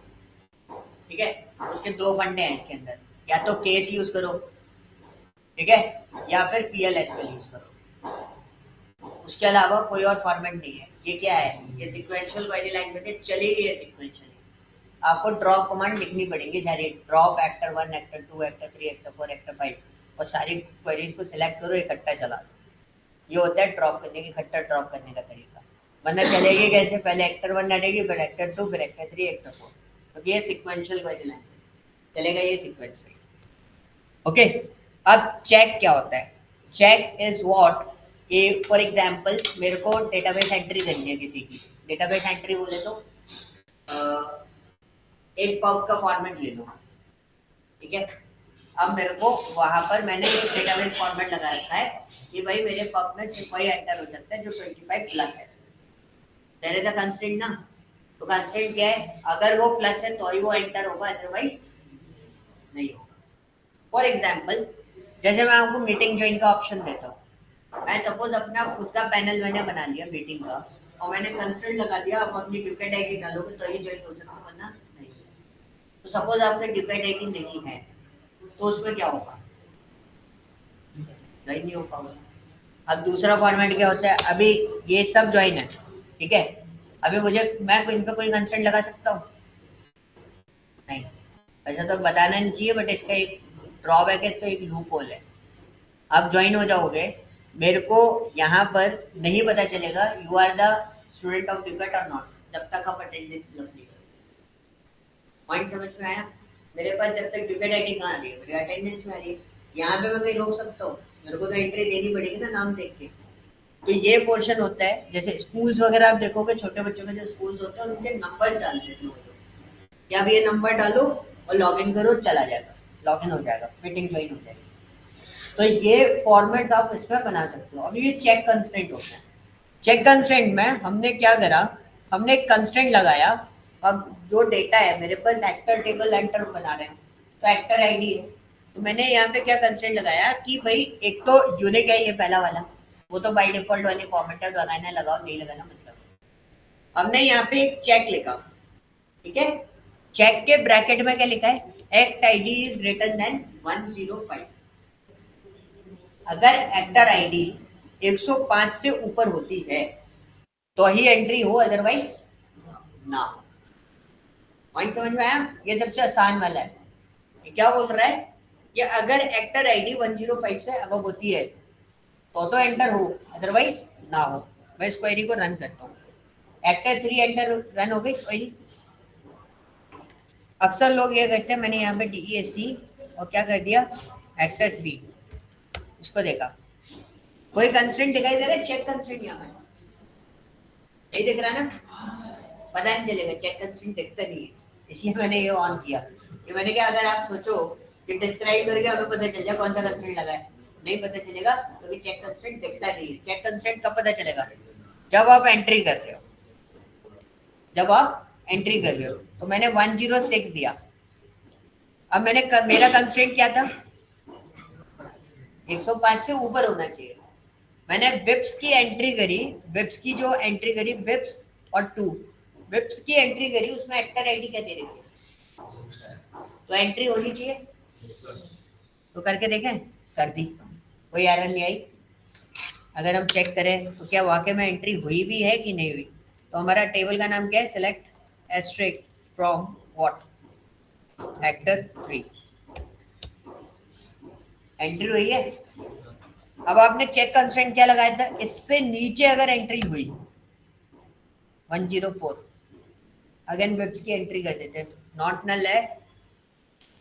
ठीक है, उसके दो फंडे हैं इसके अंदर, या तो केस यूज करो, ठीक है, या फिर PL/SQL यूज करो, उसके अलावा कोई और फॉर्मेट नहीं है। ये क्या है, ये सिक्वेंशियल क्वेरी लैंग्वेज है, चलेगी ये सिक्वेंशियली। आपको ड्रॉप कमांड लिखनी पड़ेगी सारी, drop actor 1, actor 2, actor 3, actor 4, actor 5, और सारी क्वेरीज को सिलेक्ट करो, इकट्ठा चला दो। ये होता है ड्रॉप करने की, इकट्ठा ड्रॉप करने का तरीका। वरना चलेगी कैसे, पहले एक्टर 1 डालेगी, फिर एक्टर 2, फिर एक्टर 3, एक्टर 4, तो ये सिक्वेंशियल क्वेरी लैंग्वेज चलेगा, ये सीक्वेंस में। ओके, अब चेक क्या होता है? चेक इज व्हाट, कि फॉर एग्जांपल मेरे को डेटाबेस एंट्री करनी है किसी की, डेटाबेस एंट्री बोले तो एक पब का फॉर्मेट ले लो, ठीक है। अब मेरे को वहां पर मैंने एक डेटाबेस फॉर्मेट लगा रखा है कि भाई मेरे पब में सिर्फ वही एंटर हो सकता है जो 25 प्लस है। देयर इज अ कंस्ट्रेंट ना, तो कंस्ट्रेंट क्या है, अगर वो प्लस है तो ही वो एंटर होगा, अदरवाइज नहीं होगा। फॉर एग्जाम्पल, जैसे मैं आपको मीटिंग ज्वाइन का ऑप्शन देता हूँ, मैं सपोज अपना खुद का पैनल मैंने बना लिया मीटिंग का, और मैंने कंस्ट्रेंट लगा दिया आप अपनी डुकेट आईडी डालोगे तो ही ज्वाइन हो सकता, वरना नहीं। तो सपोज आपका डुकेट आईडी नहीं है तो उसमें क्या होगा, ज्वाइन नहीं हो पाएगा। अब दूसरा फॉर्मेट क्या होता है, अभी ये सब ज्वाइन है, ठीक है, अभी मुझे मैं इन पे कोई कंस्ट्रेंट लगा सकता हूँ नहीं, ऐसा तो बताना नहीं चाहिए, बट इसका एक ड्रॉबैक है, इसका एक लूप होल है। आप ज्वाइन हो जाओगे, मेरे को यहाँ पर नहीं पता चलेगा you are the student of ducat or not, जब तक आप अटेंडेंस फिल नहीं करोगे। पॉइंट समझ में आया? मेरे पास जब तक डुकेट आईडी कहाँ आ रही है, मेरी अटेंडेंस में आ रही है, यहाँ पे मैं कहीं रोक सकता हूँ, मेरे को तो एंट्री देनी पड़ेगी ना नाम देख के। तो ये पोर्शन होता है, जैसे स्कूल्स वगैरह आप देखोगे, छोटे बच्चों के जो स्कूल्स होते हैं उनके नंबर्स डाल देते हैं, या भी ये नंबर डालो और लॉगिन करो, चला जाएगा, लॉगिन हो जाएगा, मीटिंग ज्वाइन हो जाएगी। तो ये फॉर्मेट्स आप इसमें बना सकते हो। अब ये चेक कंस्ट्रेंट होता है। चेक कंस्ट्रेंट में हमने क्या करा, हमने एक कंस्ट्रेंट लगाया। अब जो डेटा है मेरे पास, एक्टर टेबल एंटर बना रहे हैं, तो एक्टर आईडी है, तो मैंने यहाँ पे क्या कंस्ट्रेंट लगाया कि भाई एक तो यूनिक है ये पहला वाला, वो तो बाय डिफॉल्ट वाली फॉर्मेट है, लगाना लगाओ, नहीं लगाना मतलब। हमने यहाँ पे एक चेक लिखा, ठीक है, चेक के ब्रैकेट में क्या लिखा है, act ID is greater than 105। अगर एक्टर आईडी 105 से ऊपर होती है तो ही एंट्री हो, अदरवाइज ना। पॉइंट समझ में आया? ये सबसे आसान वाला है। ये क्या बोल रहा है कि अगर एक्टर आईडी 105 से अब होती है तो एंटर हो, अदरवाइज ना हो। मैं इस क्वेरी को रन करता हूँ, एक्टर 3 एंटर, रन हो गई क्वेरी। अक्सर लोग ये करते हैं, मैंने यहाँ पे DESC और क्या कर दिया, एक्टर 3, इसको देखा, कोई कंस्ट्रेंट दिखाई दे रहा है, चेक कंस्ट्रेंट यहाँ पे नहीं दिख रहा ना, पता नहीं चलेगा, चेक कंस्ट्रेंट दिखता नहीं है, इसलिए मैंने ये ऑन किया। कि मैंने कहा अगर आप सोचो कि डिस्क्राइब करके हमें पता चल जाए कौन सा कंस्ट्रेंट लगा है, नहीं पता चलेगा, क्योंकि चेक कंस्ट्रेंट दिखता नहीं है। चेक कंस्ट्रेंट कब पता चलेगा, जब आप एंट्री कर रहे हो, जब आप एंट्री कर रहे हो। तो मैंने 106 दिया। अब मैंने मेरा कंस्ट्रेंट क्या था, 105 से ऊपर होना चाहिए। मैंने विप्स की एंट्री करी, विप्स की जो एंट्री करी, विप्स और 2 विप्स की एंट्री करी, उसमें एक्टर आईडी क्या दे रही है, तो एंट्री होनी चाहिए। तो करके देखें, कर दी, कोई एरर नहीं आई। अगर हम चेक करें तो क्या वाकई में एंट्री हुई भी है कि नहीं हुई। तो हमारा टेबल का नाम क्या है, select asterisk from what, actor 3, entry हुई है। अब आपने चेक कंस्ट्रेंट क्या लगाया था, इससे नीचे अगर एंट्री हुई 104, अगेन विप्स की एंट्री कर देते हैं, नॉट नल है,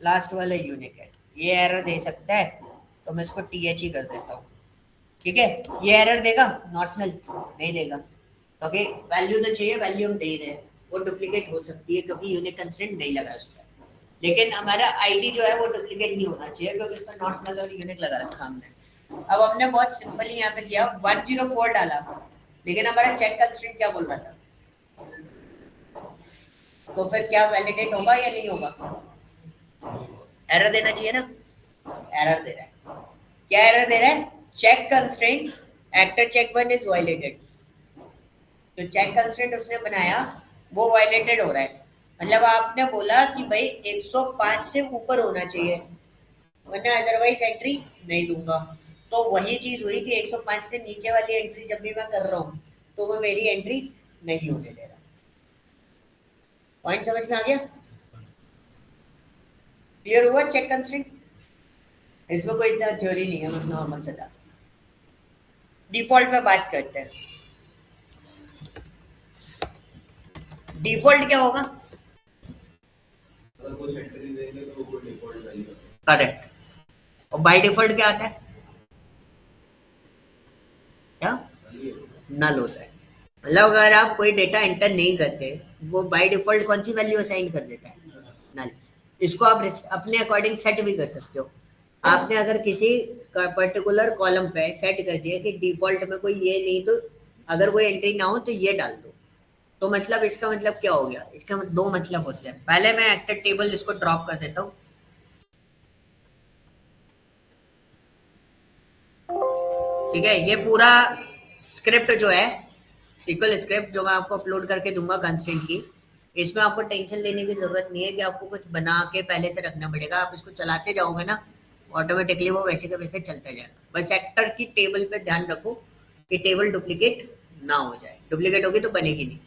लास्ट वाला यूनिक है, ये एरर दे सकता है, तो मैं इसको TH ही कर देता हूँ, ठीक है। ये एरर देगा, नॉट नल नहीं देगा, क्योंकि वैल्यू तो चाहिए, वैल्यू हम दे रहे हैं, वो डुप्लीकेट हो सकती है क्योंकि यूनिक कंस्ट्रेंट नहीं लगा उस पर। लेकिन हमारा आईडी जो है वो डुप्लीकेट नहीं होना चाहिए, क्योंकि इसमें नॉट नल और यूनिक लगा रखा हमने। अब हमने बहुत सिंपली यहाँ पे किया, 104 डाला, लेकिन हमारा चेक कंस्ट्रेंट क्या बोल रहा था, तो फिर क्या वैलिडेट होगा या नहीं होगा, एरर देना चाहिए ना, एरर दे रहा है। क्या एरर दे रहा है, check constraint actor check 1 is violated, तो चेक कंस्ट्रेंट उसने बनाया वो वायलेटेड हो रहा है, मतलब आपने बोला कि भाई 105 से ऊपर होना चाहिए वरना अदरवाइज एंट्री नहीं दूंगा, तो वही चीज हुई कि 105 से नीचे वाली एंट्री जब भी मैं कर रहा हूँ तो वो मेरी एंट्री नहीं होने दे रहा। पॉइंट समझ में आ गया? क्लियर हुआ चेक कंस्ट्रेंट? इसमें कोई इतना थ्योरी नहीं है, मतलब नॉर्मल सा था। डिफॉल्ट पे बात करते हैं। डिफॉल्ट क्या होगा? अगर कुछ एंट्री देंगे तो वो डिफॉल्ट वैल्यू करेक्ट। और बाय डिफॉल्ट क्या आता है? क्या? नल होता है। मतलब अगर आप कोई डेटा एंटर नहीं करते वो बाय डिफॉल्ट कौन सी वैल्यू असाइन कर देता है? नल। इसको आप अपने अकॉर्डिंग सेट भी कर सकते हो। आपने अगर किसी पर्टिकुलर कॉलम पे सेट कर दिया कि डिफॉल्ट में कोई ये नहीं, तो अगर कोई एंट्री ना हो तो ये डाल दो, तो मतलब इसका मतलब क्या हो गया? इसका दो मतलब होते हैं। पहले मैं एक्टर टेबल इसको ड्रॉप कर देता हूँ, ठीक है। ये पूरा स्क्रिप्ट जो है SQL स्क्रिप्ट जो मैं आपको अपलोड करके दूंगा कंस्ट्रेंट की, इसमें आपको टेंशन लेने की जरूरत नहीं है कि आपको कुछ बना के पहले से रखना पड़ेगा। आप इसको चलाते जाओगे ना ऑटोमेटिकली वो वैसे के वैसे चलता जाएगा। बस एक्टर की टेबल पे ध्यान रखो कि टेबल डुप्लीकेट ना हो जाए, डुप्लीकेट होगी तो बनेगी नहीं,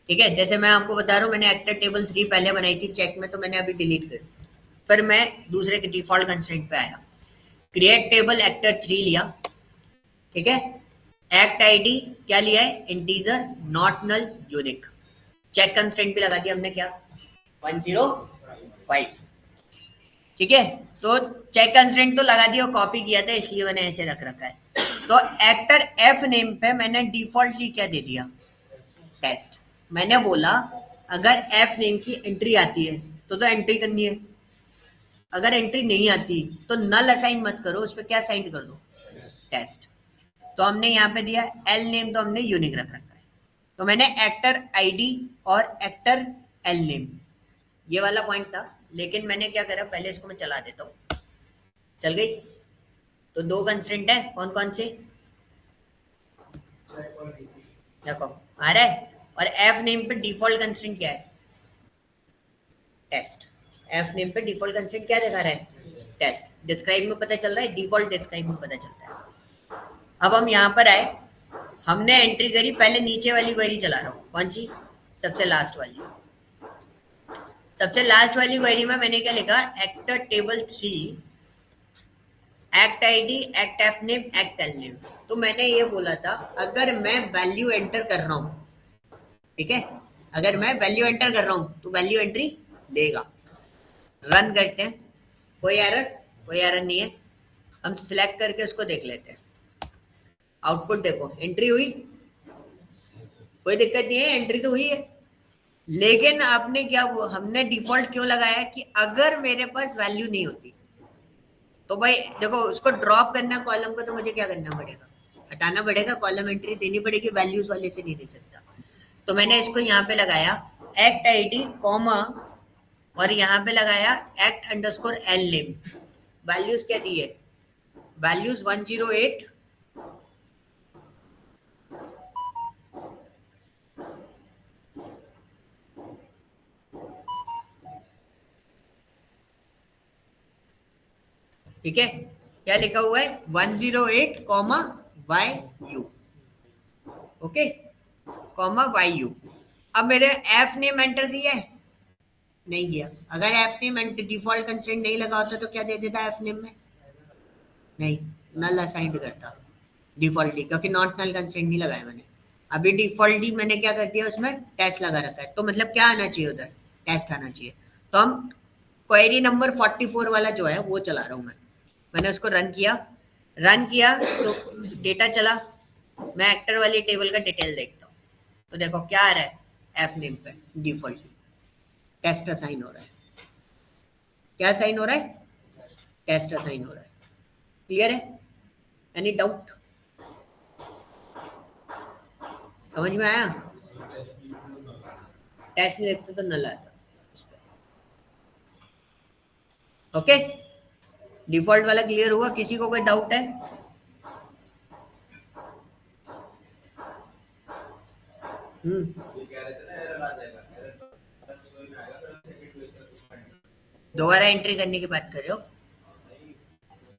ठीक है। जैसे मैं आपको बता रहा हूँ, मैंने एक्टर टेबल 3 पहले बनाई थी चेक में, तो मैंने अभी डिलीट कर दी, फिर मैं दूसरे के डिफॉल्ट कंस्ट्रेंट पे आया, क्रिएट टेबल एक्टर 3 लिया, ठीक है। एक्ट आईडी क्या लिया है? Integer, not null, unique. Check constraint भी लगा दिया हमने, क्या? 105, ठीक है। तो चेक कंस्ट्रेंट तो लगा दिया, कॉपी किया था इसलिए मैंने ऐसे रख रखा है। तो एक्टर एफ नेम पे मैंने डिफॉल्टली क्या दे दिया? टेस्ट। मैंने बोला अगर एफ नेम की एंट्री आती है तो एंट्री करनी है, अगर एंट्री नहीं आती तो नल असाइन मत करो, उस पर क्या असाइन कर दो? टेस्ट। तो हमने यहाँ पे दिया एल नेम, तो हमने यूनिक रख रखा है। तो मैंने एक्टर आईडी और एक्टर एल नेम, ये वाला पॉइंट था, लेकिन मैंने क्या करा, पहले इसको मैं चला देता हूँ। चल गई? तो दो कंस्ट्रेंट है, कौन कौन से? देखो आ रहा है। और एफ नेम पे डिफॉल्ट कंस्ट्रेंट क्या है? टेस्ट। एफ नेम पे डिफॉल्ट कंस्ट्रेंट क्या दिखा रहा है? टेस्ट। डिस्क्राइब में पता चल रहा है, डिफॉल्ट डिस्क्राइब में पता चलता है। अब हम यहाँ पर आए, हमने एंट्री करी, पहले नीचे वाली क्वेरी चला रहा हूँ, कौन सी? सबसे लास्ट वाली। सबसे लास्ट वाली क्वेरी में मैंने क्या लिखा? Actor table 3 act ID, act F name, act L name. तो मैंने ये बोला था अगर मैं वैल्यू एंटर कर रहा हूँ, ठीक है, अगर मैं वैल्यू एंटर कर रहा हूँ तो वैल्यू एंट्री लेगा। रन करते हैं, कोई एरर? कोई एरर नहीं है। हम सिलेक्ट करके उसको देख लेते हैं, आउटपुट देखो, एंट्री हुई, कोई दिक्कत नहीं है, एंट्री तो हुई है। लेकिन आपने क्या, वो हमने डिफॉल्ट क्यों लगाया कि अगर मेरे पास वैल्यू नहीं होती तो भाई देखो, उसको ड्रॉप करना कॉलम को, तो मुझे क्या करना पड़ेगा? हटाना पड़ेगा, कॉलम एंट्री देनी पड़ेगी, वैल्यूज वाले से नहीं दे सकता। तो मैंने इसको यहाँ पे लगाया एक्ट आईडी कॉमा, और यहाँ पे लगाया act underscore L name. Values क्या दी है? वैल्यूज 108, ठीक है। क्या लिखा हुआ है? 108 comma why you, okay, comma why you. अब मेरे एफ नेम एंटर दिया है? नहीं किया। अगर F name enter default constraint नहीं लगा होता तो क्या दे देता एफ नेम में? नहीं, नल असाइंड करता डिफॉल्टली, क्योंकि नॉट नल कंस्ट्रेंट नहीं लगाया मैंने। अभी डिफॉल्टली मैंने क्या कर दिया, उसमें टेस्ट लगा रखा है, तो मतलब क्या आना चाहिए उधर? टेस्ट आना चाहिए। तो हम क्वेरी नंबर 44 वाला जो है वो चला रहा हूँ मैं। मैंने उसको रन किया तो डेटा चला। मैं एक्टर वाली टेबल का डिटेल देखता हूँ, तो देखो क्या आ रहा है? एफ नेम पे डिफॉल्ट टेस्ट असाइन हो रहा है। क्या असाइन हो रहा है? टेस्ट असाइन हो रहा है। क्लियर है? Any doubt? समझ में आया? टेस्ट लिखते तो नल आता। ओके, डिफॉल्ट वाला क्लियर हुआ? किसी को कोई डाउट है? ये कह रहे थे ना एरर आ जाएगा, एरर शो में आएगा, फिर सेकंड क्वेश्चन उसका दोबारा एंट्री करने की बात कर रहे हो? नहीं,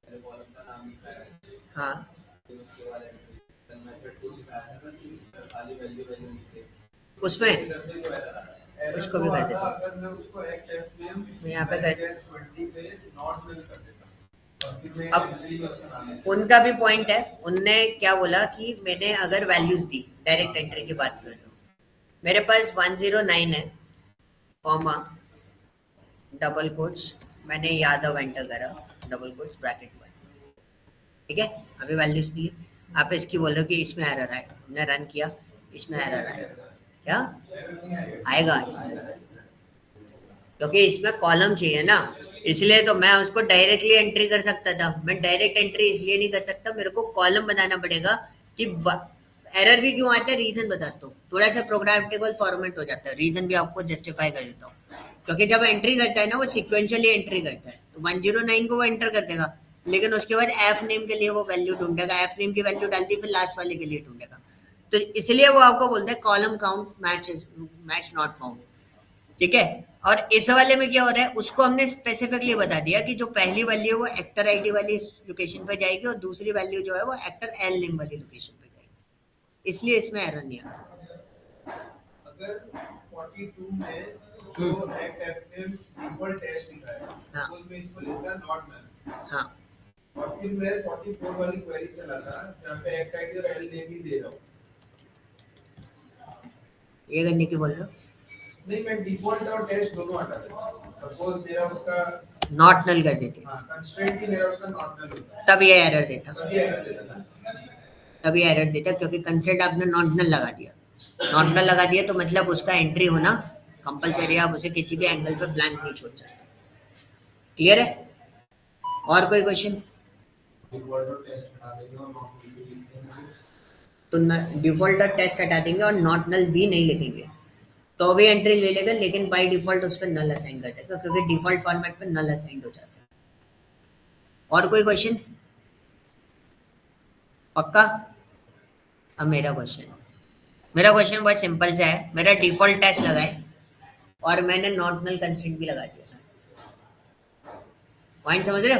पहले कॉलम का नाम लिखा है, हाँ, फिर उसके बाद एंट्री मैं फिर टू सिखाया था ना, खाली वैल्यू वैल्यू लिखते उसमें करने को एरर आ रहा है। उसको भी कर देता हूँ। अगर मैं उसको एक टेस्ट नेम मैं यहाँ पे कर 20 पे नॉट मिल कर देता और फिर मैं अब एंट्री में उसका नाम लिखता। उनका भी पॉइंट है। उनने क्या बोला कि मैंने अगर वैल्यूज दी, डायरेक्ट एंट्री की बात कर रहा हूँ, मेरे पास 109 है, कॉमा डबल कोट्स, मैंने यादव एंटर करा, डबल कोट्स ब्रैकेट 1, ठीक है। अभी वैल्यूज दी, आप इसकी बोल रहे हो कि इसमें एरर आए, हमने रन किया, इसमें एरर आए, क्या आएगा इसमें? क्योंकि इसमें कॉलम चाहिए ना, इसलिए तो मैं उसको डायरेक्टली एंट्री कर सकता था। मैं डायरेक्ट एंट्री इसलिए नहीं कर सकता, मेरे को कॉलम बनाना पड़ेगा कि एरर भी क्यों आता है, रीजन बताता हूँ। थोड़ा सा प्रोग्रामेटिबल फॉर्मेट हो जाता है, रीजन भी आपको जस्टिफाई कर देता हूँ। क्योंकि जब एंट्री करता है ना, वो सिक्वेंशियली एंट्री करता है, तो 109 को वो एंटर कर देगा, लेकिन उसके बाद एफ नेम के लिए वो वैल्यू ढूंढेगा, एफ नेम की वैल्यू डाल दी, फिर लास्ट वाले के लिए ढूंढेगा। तो इसलिए वो आपको बोलते हैं column count match not found, ठीक है। और इस वाले में क्या हो रहा है, उसको हमने स्पेसिफिकली बता दिया कि जो पहली वैल्यू है वो एक्टर आईडी वाली लोकेशन पे जाएगी और दूसरी वैल्यू जो है वो एक्टर एल नेम वाली लोकेशन पे जाएगी, इसलिए इसमें एरर नहीं आया। अगर 42 में जो एफ नेम डिफॉल्ट टेस्ट लिखा है, हाँ। उसमें इसको लिखा नॉट मैन, हाँ, और फिर मैं 44 वाली क्वेरी चला था जहाँ पे एक्ट आईडी और एल नेम ही दे रहा हूँ। ये करने की बोल रहे हो? नहीं, मैं डिफॉल्ट और टेस्ट दोनों हटा देता। सपोज मेरा उसका नॉट नल कर देते, हाँ कंस्ट्रेंट ही मेरा उसका नॉट नल होता, तब ये एरर देता, तभी एरर देता ना। तब ये एरर देता, क्योंकि कंसेंट आपने नॉट नल लगा दिया। नॉट नल लगा दिया तो मतलब उसका एंट्री होना कंपलसरी, आप उसे किसी भी एंगल पे ब्लैंक नहीं छोड़ सकते। क्लियर है? और कोई क्वेश्चन? डिफॉल्ट और टेस्ट हटा देंगे और नॉट नल भी लिख देंगे, तो डिफॉल्ट और टेस्ट हटा देंगे और नॉट नल भी नहीं लिखेंगे, तो भी एंट्री ले लेगा, लेकिन बाय डिफॉल्ट उस पर नल असाइन कर देगा, क्योंकि डिफॉल्ट फॉर्मेट पे नल असाइन हो जाता है। और कोई क्वेश्चन? पक्का? अब मेरा क्वेश्चन बहुत सिंपल सा है। मेरा डिफॉल्ट टेस्ट लगाए और मैंने नॉट नल कंस्ट्रेंट भी लगा दिया। सर पॉइंट समझ रहे हो?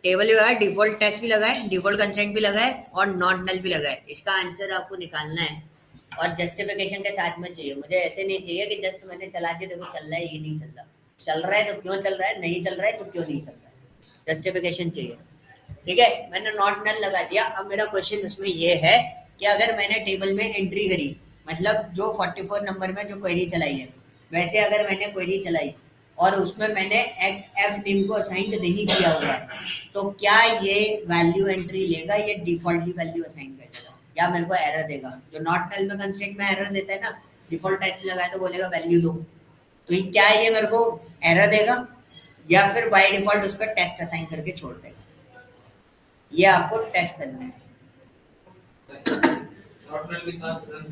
टेबल भी लगाए, डिफॉल्ट टेस्ट भी लगाए, डिफॉल्ट कंस्ट्रेंट भी लगाए और नॉट नल भी लगाए। इसका आंसर आपको निकालना है और जस्टिफिकेशन के साथ में चाहिए। मुझे ऐसे नहीं चाहिए कि जस्ट मैंने चला दिया, देखो चल रहा है, ये नहीं चल रहा, चल रहा है तो क्यों चल रहा है, नहीं चल रहा है तो क्यों नहीं चल रहा है, जस्टिफिकेशन चाहिए, ठीक है। मैंने नॉट नल लगा दिया। अब मेरा क्वेश्चन उसमें ये है कि अगर मैंने टेबल में एंट्री करी, मतलब जो 44 नंबर में जो क्वेरी चलाई है, वैसे अगर मैंने क्वेरी चलाई और उसमें मैंने एफ नेम को असाइन नहीं किया हुआ है, तो क्या ये वैल्यू एंट्री लेगा, ये डिफॉल्टली वैल्यू असाइन कर देगा, या मेरे को एरर देगा? जो नॉट नल में कंस्ट्रेंट में एरर देता है ना, डिफॉल्ट टेस्ट लगाया तो बोलेगा वैल्यू दो, तो ये क्या ये मेरे को एरर देगा या फिर बाय डिफॉल्ट उस पर टेस्ट असाइन करके छोड़ देगा? ये आपको टेस्ट करना है।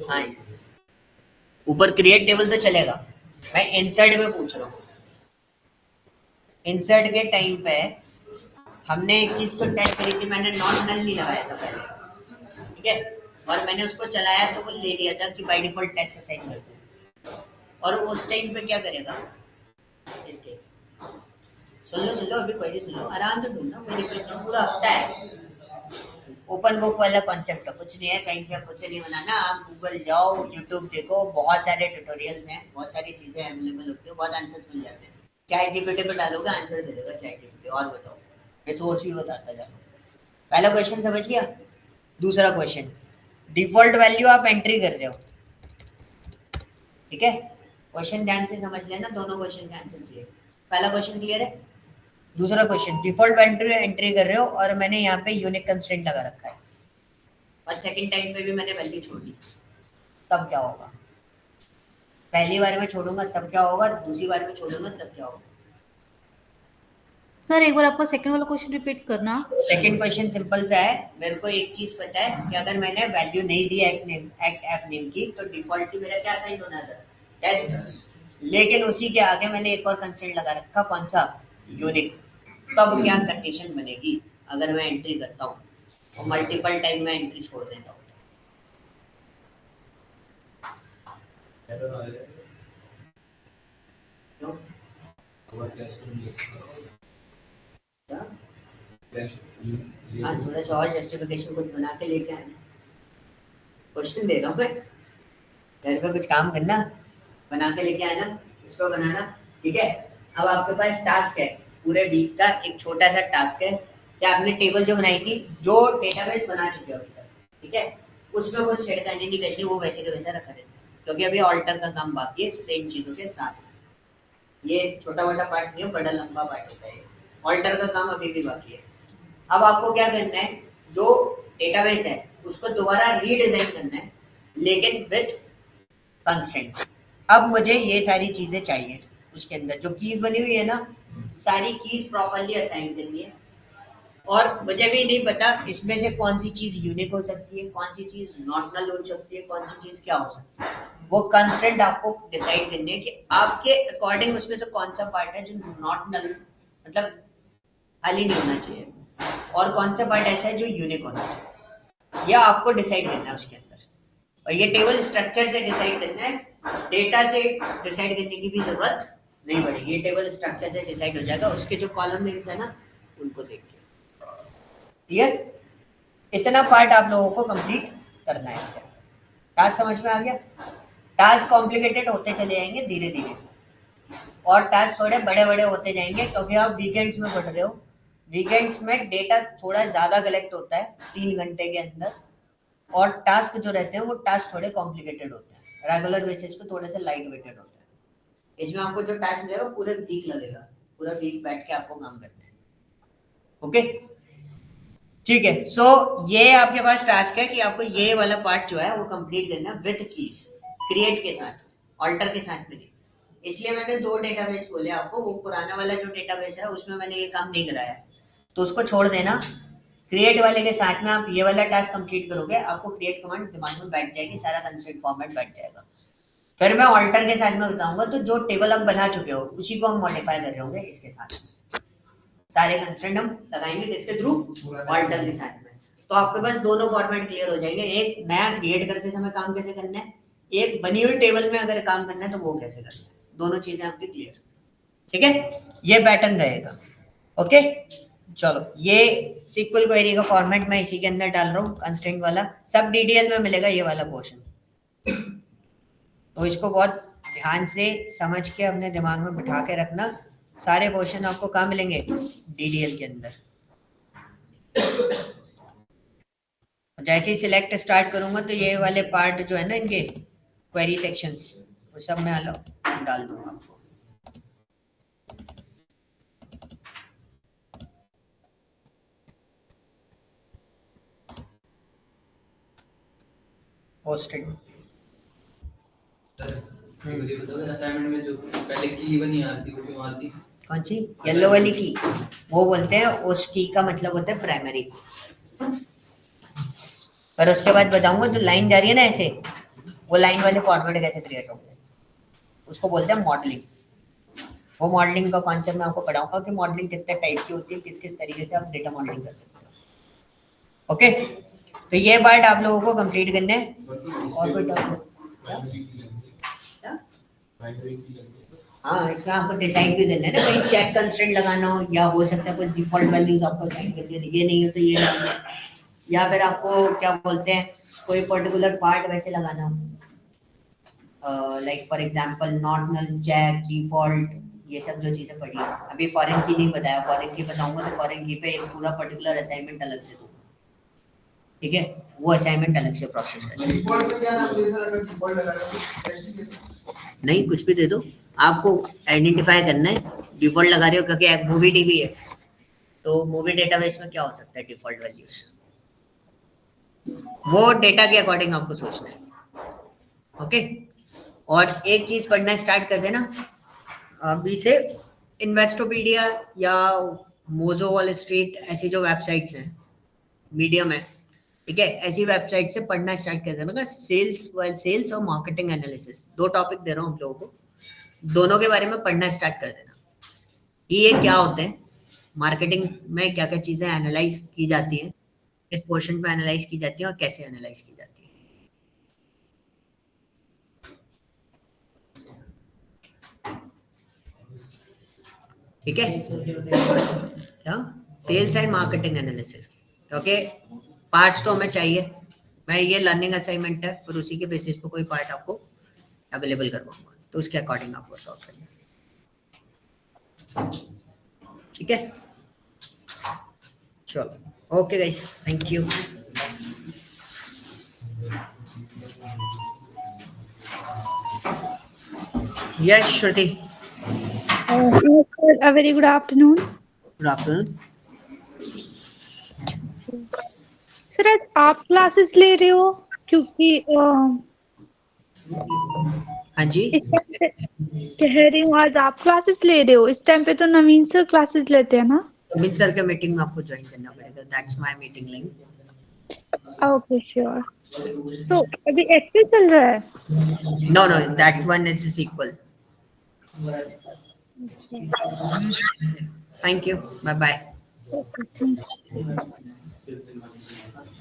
हाँ, ऊपर क्रिएट टेबल तो चलेगा, मैं इंसर्ट में पूछ रहा हूँ। इंसर्ट के टाइम पे हमने एक चीज तो टेस्ट करी थी, मैंने नॉट नल नहीं लगाया था पहले, ठीक है, और मैंने उसको चलाया तो वो ले लिया था कि बाय डिफॉल्ट टेस्ट असाइन कर दो, और उस टाइम पे क्या करेगा इस केस? सुन लो अभी क्वेरी सुन लो, आराम से ढूंढना, कोई दिक्कत नहीं, पूरा हफ्ता है। ओपन बुक वाला कॉन्सेप्ट है, कुछ नहीं है, कहीं से कुछ नहीं बनाना। आप गूगल जाओ, यूट्यूब देखो, बहुत सारे ट्यूटोरियल्स हैं, बहुत सारी चीजें अवेलेबल होती है, बहुत आंसर मिल जाते हैं। चैट जीपीटी पे डालोगे आंसर दे देगा चैट जीपीटी। और बताओ, मैं सोर्स भी बताता जाऊँ। पहला क्वेश्चन समझ लिया। दूसरा क्वेश्चन, डिफॉल्ट वैल्यू आप एंट्री कर रहे हो, ठीक है, क्वेश्चन ध्यान से समझ लेना, दोनों क्वेश्चन के आंसर चाहिए। पहला क्वेश्चन क्लियर है? दूसरा क्वेश्चन, डिफॉल्ट वैल्यू एंट्री कर रहे हो और मैंने यहाँ पे यूनिक कंस्ट्रेंट लगा रखा है और सेकंड टाइम पे भी मैंने वैल्यू छोड़ दी, तब क्या होगा? पहली बार में छोड़ूंगा तब क्या होगा, दूसरी बार में छोड़ूंगा तब क्या होगा? सर एक बार आपका सेकंड वाला क्वेश्चन रिपीट करना। सेकंड क्वेश्चन सिंपल सा है, मेरे को एक चीज पता है कि अगर मैंने वैल्यू नहीं दी एक्ट एफ नेम की, तो डिफॉल्टली मेरा क्या साइन होना था, टेस्ट, लेकिन उसी के आगे मैंने एक और कंस्ट्रेंट लगा रखा, कौन सा, यूनिक। तब क्या कंडीशन बनेगी अगर मैं एंट्री करता हूँ और मल्टीपल टाइम में एंट्री छोड़ देता हूँ? क्यों? क्या? हाँ, थोड़ा सा और जस्टिफिकेशन कुछ बना के लेके आना। क्वेश्चन दे रहा हूँ मैं, घर पे कुछ काम करना, बना के लेके आना, इसको बनाना, ठीक है। अब आपके पास टास्क है, पूरे वीक का एक छोटा सा टास्क है कि आपने टेबल जो बनाई थी, जो डेटाबेस बना चुके हो अभी तक, ठीक है, उसमें कुछ छेड़खानी नहीं करनी, वो वैसे के वैसा रखा रहता है, क्योंकि अभी ऑल्टर का काम बाकी है सेम चीजों के साथ। ये छोटा मोटा पार्ट नहीं है, बड़ा लंबा पार्ट होता है। ऑल्टर का काम अभी भी बाकी है। अब आपको क्या करना है, जो डेटाबेस है उसको दोबारा रीडिजाइन करना है, लेकिन विथ कंस्ट्रेंट। अब मुझे ये सारी चीजें चाहिए, उसके अंदर जो कीज बनी हुई है ना, सारी कीज प्रॉपर्ली असाइन करनी है। और मुझे भी नहीं पता इसमें से कौन सी चीज यूनिक हो सकती है, कौन सी चीज नॉट नल हो सकती है, कौन सी चीज क्या हो सकती है। वो कंस्ट्रेंट आपको डिसाइड करनी है कि आपके अकॉर्डिंग उसमें से कौन सा पार्ट है जो नॉट नल, मतलब खाली नहीं होना चाहिए, और कौन सा पार्ट ऐसा है जो यूनिक होना चाहिए। यह आपको डिसाइड करना है उसके अंदर, और ये टेबल स्ट्रक्चर से डिसाइड करना है, डेटा से डिसाइड करने की भी जरूरत नहीं पड़ेगी। ये टेबल स्ट्रक्चर से डिसाइड हो जाएगा, उसके जो कॉलम नेम्स है ना उनको देख के। क्लियर? इतना पार्ट आप लोगों को कंप्लीट करना है इसका। टास्क समझ में आ गया? टास्क कॉम्प्लिकेटेड होते चले जाएंगे धीरे धीरे, और टास्क थोड़े बड़े बड़े होते जाएंगे, क्योंकि आप वीकेंड्स में पढ़ रहे हो। वीकेंड्स में डेटा थोड़ा ज्यादा कलेक्ट होता है 3 घंटे के अंदर, और टास्क जो रहते हैं वो टास्क थोड़े कॉम्प्लिकेटेड होते हैं, रेगुलर बेसिस पे थोड़े से लाइट वेटेड होते हैं। इसमें आपको जो टास्क मिलेगा पूरे वीक लगेगा, पूरा वीक बैठ के आपको काम करना है। ओके, ठीक है। सो ये आपके पास टास्क है कि आपको ये वाला पार्ट जो है वो कंप्लीट करना है विद कीज, क्रिएट के साथ, ऑल्टर के साथ में नहीं। इसलिए मैंने 2 डेटाबेस बोले आपको। वो पुराना वाला जो डेटाबेस है उसमें मैंने ये काम नहीं कराया, तो उसको छोड़ देना। क्रिएट वाले के साथ में आप ये वाला टास्क कंप्लीट करोगे, आपको क्रिएट कमांड दिमाग में बैठ जाएगी, सारा कंस्ट्रेंट फॉर्मेट बैठ जाएगा। फिर मैं ऑल्टर के साथ में बताऊंगा, तो जो टेबल आप बना चुके हो उसी को हम मॉडिफाई कर रहे होंगे इसके साथ। सारे कंस्ट्रेंट हम लगाएंगे किसके थ्रू? ऑल्टर के साथ में। तो आपके पास दोनों फॉर्मेट क्लियर हो जाएंगे, एक नया क्रिएट करते समय काम कैसे करना है, एक बनी हुई टेबल में अगर काम करना है तो वो कैसे करना है। दोनों चीजें आपकी क्लियर, ठीक है। ये पैटर्न रहेगा। ओके, चलो, ये सीक्वल क्वेरी का फॉर्मेट मैं इसी के अंदर डाल रहा हूँ, कंस्ट्रेंट वाला। सब डीडीएल में मिलेगा ये वाला पोर्शन, तो इसको बहुत ध्यान से समझ के अपने दिमाग में बिठा के रखना। सारे पोर्शन आपको कहाँ मिलेंगे? डीडीएल के अंदर। जैसे ही सिलेक्ट स्टार्ट करूंगा तो ये वाले पार्ट जो है ना इनके क्वेरी सेक्शंस, वो सब मैं डाल दूंगा आपको। पोस्टेड। असाइनमेंट में जो पहले की बनी आती वो क्यों आती? कौन सी? येलो वाली की। वो बोलते हैं उस की का मतलब होता है प्राइमरी। पर उसके बाद बताऊंगा जो लाइन जा रही है ना ऐसे, वो लाइन वाले फॉर्मेट कैसे क्रिएट होंगे, उसको बोलते हैं मॉडलिंग। वो मॉडलिंग का कॉन्सेप्ट मैं आपको पढ़ाऊंगा कि मॉडलिंग कितने टाइप की होती है, किस किस तरीके से आप डेटा मॉडलिंग कर सकते हो। ओके, तो ये पार्ट आप लोगों को कंप्लीट करना है। और कोई डाउट? हाँ, इसमें आपको डिसाइड भी करना है ना, कहीं चेक कंस्ट्रेंट लगाना हो, या हो सकता है कुछ डिफॉल्ट वैल्यूज आपको असाइन करनी है, ये नहीं हो तो ये डालना है, या फिर आपको क्या बोलते हैं कोई पर्टिकुलर पार्ट वैसे लगाना हो, like for example not null, check, default, ये सब जो चीजें पढ़ी है। अभी फॉरेन की नहीं बताया, फॉरेन की बताऊंगा तो फॉरेन की पे एक पूरा पर्टिकुलर असाइनमेंट अलग से दूंगा, ठीक है। वो असाइनमेंट अलग से प्रोसेस करेंगे। डिफॉल्ट में क्या नाम जैसा रखा, डिफॉल्ट लगा रहा हूं, नहीं, कुछ भी दे दो, आपको आइडेंटिफाई करना है। डिफॉल्ट लगा रहे हो क्योंकि एक मूवी डीबी है, तो मूवी डेटाबेस में क्या हो सकता है डिफॉल्ट वैल्यूज, वो डेटा के अकॉर्डिंग आपको सोचना है। ओके, और एक चीज पढ़ना स्टार्ट कर देना अभी से, इन्वेस्टोपीडिया या मोजो वॉल स्ट्रीट, ऐसी जो वेबसाइट्स हैं, मीडियम है, ठीक है, ऐसी वेबसाइट से पढ़ना स्टार्ट कर देना। सेल्स और मार्केटिंग एनालिसिस, 2 टॉपिक दे रहा हूँ आप लोगों को, दोनों के बारे में पढ़ना स्टार्ट कर देना कि ये क्या होते हैं, मार्केटिंग में क्या क्या चीजें एनालाइज की जाती हैं, किस पोर्शन पे एनालाइज की जाती है और कैसे एनालाइज की जाती है। ठीक है क्या sales and marketing analysis okay parts तो हमें चाहिए मैं ये लर्निंग असाइनमेंट है और उसी के बेसिस पे कोई पार्ट आपको अवेलेबल करवाऊंगा तो उसके अकॉर्डिंग आप वर्कआउट करिए ठीक है चलो okay guys thank you yes Shruti Yes, sir. A very good afternoon. Good afternoon sir आज आप क्लासेस ले रहे हो क्योंकि हाँ जी इस टाइम पे कह रही हूँ आज आप क्लासेस ले रहे हो इस टाइम पे तो नवीन सर क्लासेस लेते हैं ना अमित सर के मीटिंग में आपको ज्वाइन करना पड़ेगा that's my meeting link okay sure so अभी एक्सेल चल रहा है no no that one is equal thank you bye bye Okay, thank you.